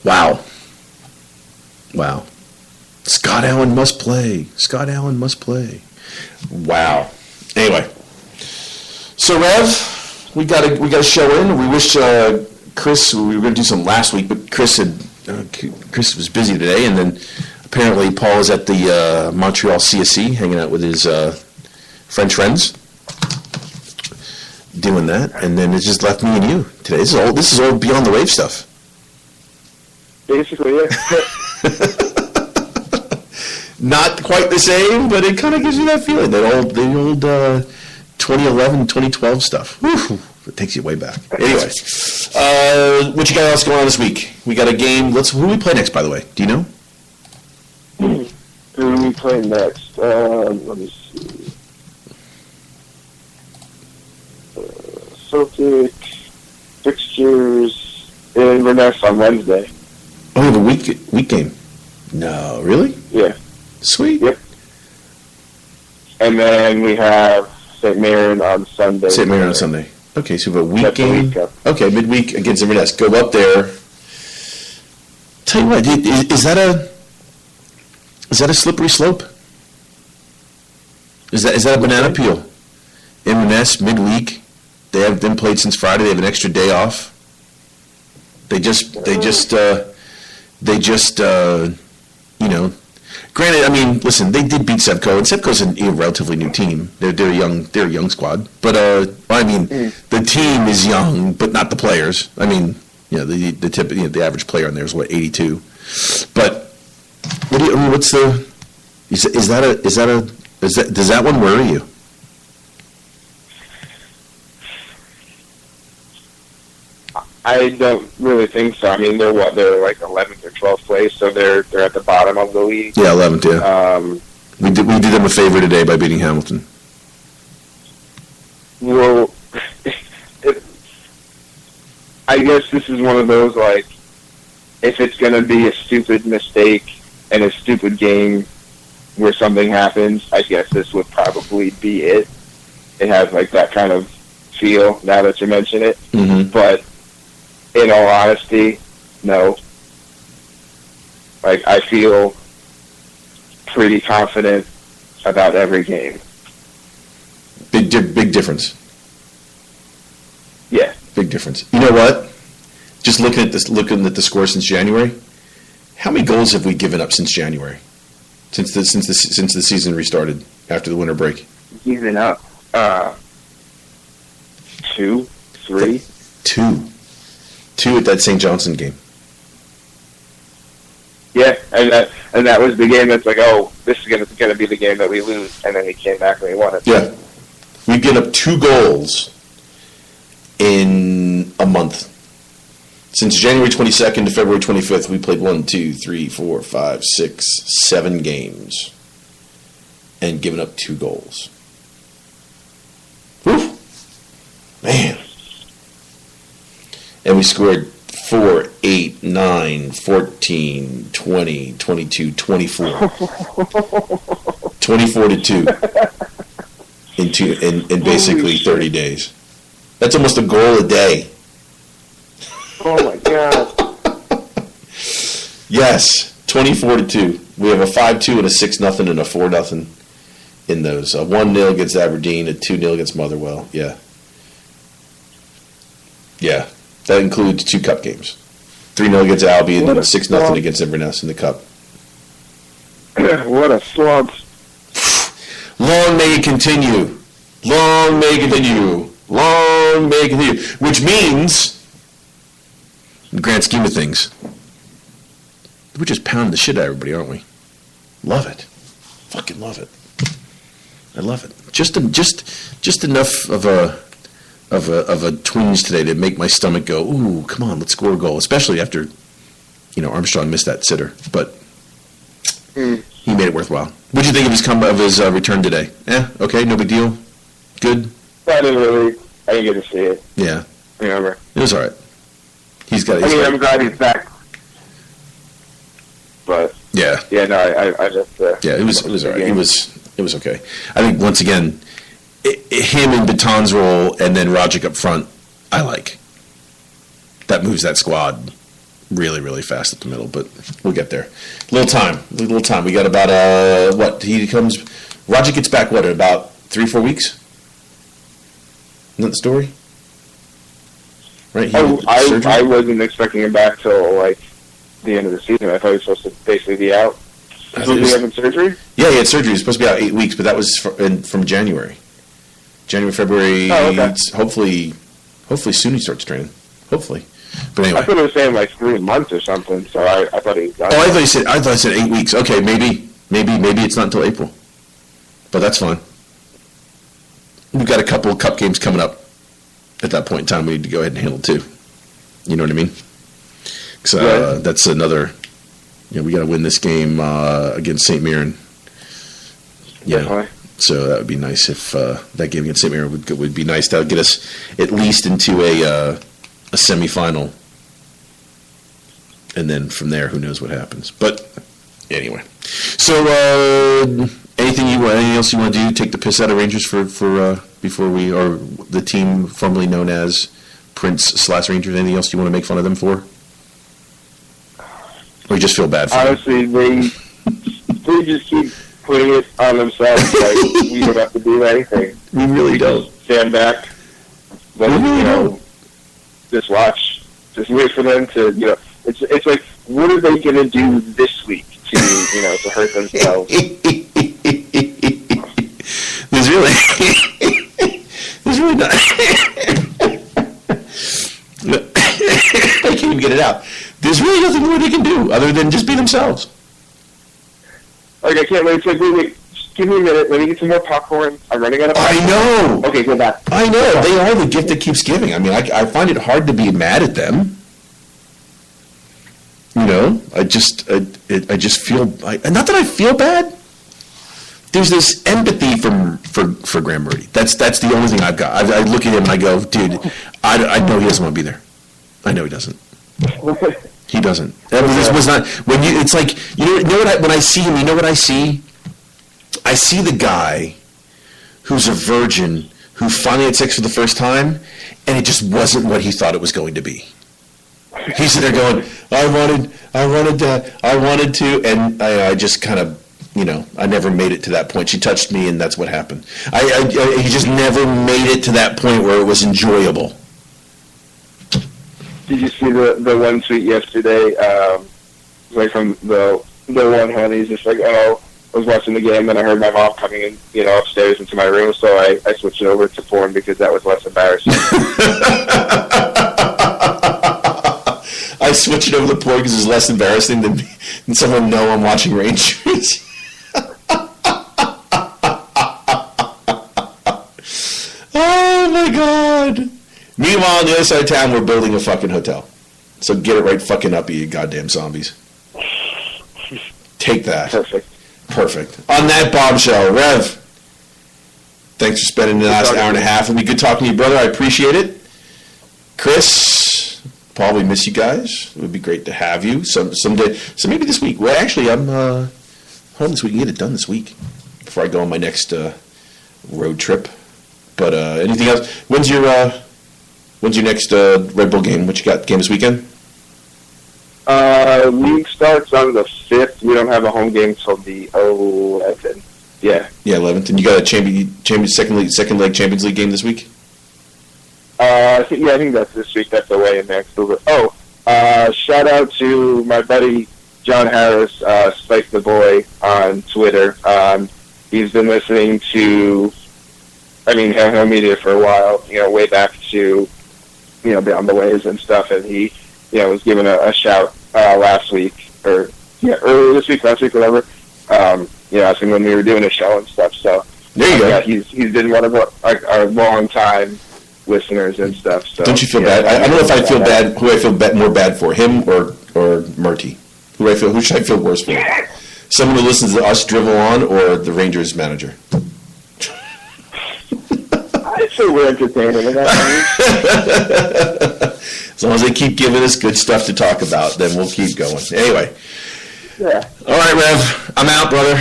[SPEAKER 1] Wow. Scott Allen must play. Wow. Anyway, so Rev, we got a show in. We wish Chris. We were going to do some last week, but Chris was busy today, and then apparently Paul is at the Montreal CSC hanging out with his French friends, doing that, and then it just left me and you today. This is all beyond the wave stuff.
[SPEAKER 2] Basically, yeah.
[SPEAKER 1] Not quite the same, but it kind of gives you that feeling. The old 2011, 2012 stuff. Whew, it takes you way back. Anyway, what you got else going on this week? We got a game. Who do we play next, by the way? Do you know?
[SPEAKER 2] Who do we play next? Let me see. Celtic fixtures in Inverness on Wednesday.
[SPEAKER 1] Oh, you have a week game. No, really?
[SPEAKER 2] Yeah.
[SPEAKER 1] Sweet.
[SPEAKER 2] Yep. And then we have St. Mirren on Sunday.
[SPEAKER 1] St. Mirren on Sunday. Okay, so we have a week
[SPEAKER 2] That's the
[SPEAKER 1] game.
[SPEAKER 2] week up.
[SPEAKER 1] Okay, midweek against Inverness. Go up there. Tell you what, is that a slippery slope? Is that a banana peel? Inverness midweek. They haven't been played since Friday. They have an extra day off. They just Granted, I mean, listen, they did beat Sevco, and Sevco's a relatively new team. They're a young squad. But I mean, the team is young, but not the players. I mean, the average player on there is 82. But does that one worry you?
[SPEAKER 2] I don't really think so. I mean, they're like 11th or 12th place, so they're at the bottom of the league.
[SPEAKER 1] Yeah, 11th. Yeah. We did them a favor today by beating Hamilton.
[SPEAKER 2] Well, I guess this is one of those, like, if it's going to be a stupid mistake and a stupid game where something happens, I guess this would probably be it. It has like that kind of feel now that you mention it, but. In all honesty, no. Like, I feel pretty confident about every game.
[SPEAKER 1] Big difference.
[SPEAKER 2] Yeah.
[SPEAKER 1] Big difference. You know what? Just looking at the score since January, how many goals have we given up since January? Since the season restarted after the winter break?
[SPEAKER 2] Given up 2, 3.
[SPEAKER 1] 2 at that St. Johnson game.
[SPEAKER 2] Yeah, and that was the game that's like, oh, this is going to be the game that we lose, and then he came back and he won it.
[SPEAKER 1] Yeah. We've given up 2 goals in a month. Since January 22nd to February 25th, we played 1, 2, 3, 4, 5, 6, 7 games and given up 2 goals. Whew. Man. And we scored 4, 8, 9, 14, 20, 22, 24. 24-2 in basically 30 days. That's almost a goal a day.
[SPEAKER 2] Oh my God.
[SPEAKER 1] Yes, 24-2. We have a 5-2 and a 6-0 and a 4-0 in those. A 1-0 against Aberdeen, a 2-0 against Motherwell. Yeah. Yeah. That includes 2 cup games. 3-0 against Albion and a 6-0 against Inverness in the cup.
[SPEAKER 2] What a slump.
[SPEAKER 1] Long may it continue. Long may it continue. Long may it continue. Which means, in the grand scheme of things, we're just pounding the shit out of everybody, aren't we? Love it. Fucking love it. I love it. Just enough of a twinge today to make my stomach go, ooh, come on, let's score a goal. Especially after, Armstrong missed that sitter. But he made it worthwhile. What did you think of his return today? Okay, no big deal. Good.
[SPEAKER 2] I didn't get to see it.
[SPEAKER 1] Yeah.
[SPEAKER 2] Remember?
[SPEAKER 1] It was all right.
[SPEAKER 2] I'm glad he's back. But
[SPEAKER 1] yeah.
[SPEAKER 2] Yeah, no, I just
[SPEAKER 1] yeah, it was all right. It was okay. I think once again, him in Baton's role and then Rogic up front, I like. That moves that squad really, really fast at the middle, but we'll get there. Little time. We got about Rogic gets back in about 3-4 weeks? Isn't that the story? Right?
[SPEAKER 2] I wasn't expecting him back till like the end of the season. I thought he was supposed to basically be out. Was he having surgery?
[SPEAKER 1] Yeah, he had surgery. He was supposed to be out 8 weeks, but that was from January. January, February.
[SPEAKER 2] Oh, okay.
[SPEAKER 1] Hopefully soon he starts training. Hopefully. But anyway.
[SPEAKER 2] I thought it was saying like 3 months or something, so I thought he was done.
[SPEAKER 1] Oh, I thought he said 8 weeks. Okay, maybe it's not until April. But that's fine. We've got a couple of cup games coming up. At that point in time, we need to go ahead and handle too. You know what I mean? So that's another. We got to win this game against St. Mirren. Yeah. So that would be nice if that game against St. Mirren would be nice. That would get us at least into a semifinal, and then from there, who knows what happens. But anyway, so anything else you want to do? Take the piss out of Rangers for before we, or the team formerly known as Prince/Rangers. Anything else you want to make fun of them for? Or you just feel bad for
[SPEAKER 2] honestly, they just keep putting it on themselves. Like, we don't have to do anything.
[SPEAKER 1] We really don't.
[SPEAKER 2] Stand back. Let them, just watch. Just wait for them to, it's like, what are they going to do this week to hurt themselves.
[SPEAKER 1] There's really not. I can't even get it out. There's really nothing more they can do other than just be themselves.
[SPEAKER 2] Like, I can't wait. It's like, wait, just give me a minute. Let me get some more popcorn. I'm running out of popcorn.
[SPEAKER 1] I know.
[SPEAKER 2] Okay, go back.
[SPEAKER 1] I know. They are the gift that keeps giving. I mean, I find it hard to be mad at them. I just feel, not that I feel bad. There's this empathy for Graham Murray. That's the only thing I've got. I look at him and I go, dude, I know he doesn't want to be there. I know he doesn't. He doesn't. This was not when you. It's like when I see him. You know what I see? I see the guy who's a virgin who finally had sex for the first time, and it just wasn't what he thought it was going to be. He's sitting there going, I wanted to, and I just kind of, I never made it to that point. She touched me, and that's what happened. He just never made it to that point where it was enjoyable.
[SPEAKER 2] Did you see the one tweet yesterday? Like from the one honey, he's just like, I was watching the game, and I heard my mom coming in, upstairs into my room, so I switched it over to porn because that was less embarrassing.
[SPEAKER 1] I switched it over to porn because it's less embarrassing than someone know I'm watching Rangers. Oh my God. Meanwhile, on the other side of town, we're building a fucking hotel. So get it right fucking up, you goddamn zombies. Take that. Perfect. On that bombshell, Rev, thanks for spending the last hour and a half with me. Good talking to you, brother. I appreciate it. Chris, probably miss you guys. It would be great to have you someday. So maybe this week. Well, actually, I'm home this week. Get it done this week before I go on my next road trip. But anything else? When's your next Red Bull game? What you got? Game this weekend?
[SPEAKER 2] League starts on the 5th. We don't have a home game until the 11th. Yeah. Yeah,
[SPEAKER 1] 11th. And you got a second leg Champions League game this week?
[SPEAKER 2] I think that's this week. That's away in next. Shout out to my buddy John Harris, Spike the Boy on Twitter. He's been listening to, HailHailMedia for a while, way back to, Beyond the Waves and stuff, and he, was given a shout last week, or, earlier this week, last week, whatever, asking when we were doing a show and stuff, so.
[SPEAKER 1] There you go.
[SPEAKER 2] Yeah, he's been one of our long-time listeners and stuff. So
[SPEAKER 1] don't you feel bad? I don't know if I feel bad. Who I feel more bad for, him or Murty? Who should I feel worse for? Someone who listens to us drivel on, or the Rangers manager?
[SPEAKER 2] I'd say we're entertaining.
[SPEAKER 1] As long as they keep giving us good stuff to talk about, then we'll keep going. Anyway.
[SPEAKER 2] Yeah.
[SPEAKER 1] All right, Rev. I'm out, brother.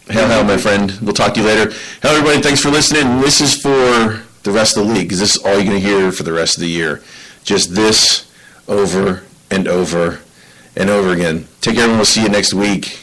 [SPEAKER 1] Hail, my friend. We'll talk to you later. Hello, everybody. Thanks for listening. This is for the rest of the league, because this is all you're going to hear for the rest of the year. Just this over and over and over again. Take care, everyone. We'll see you next week.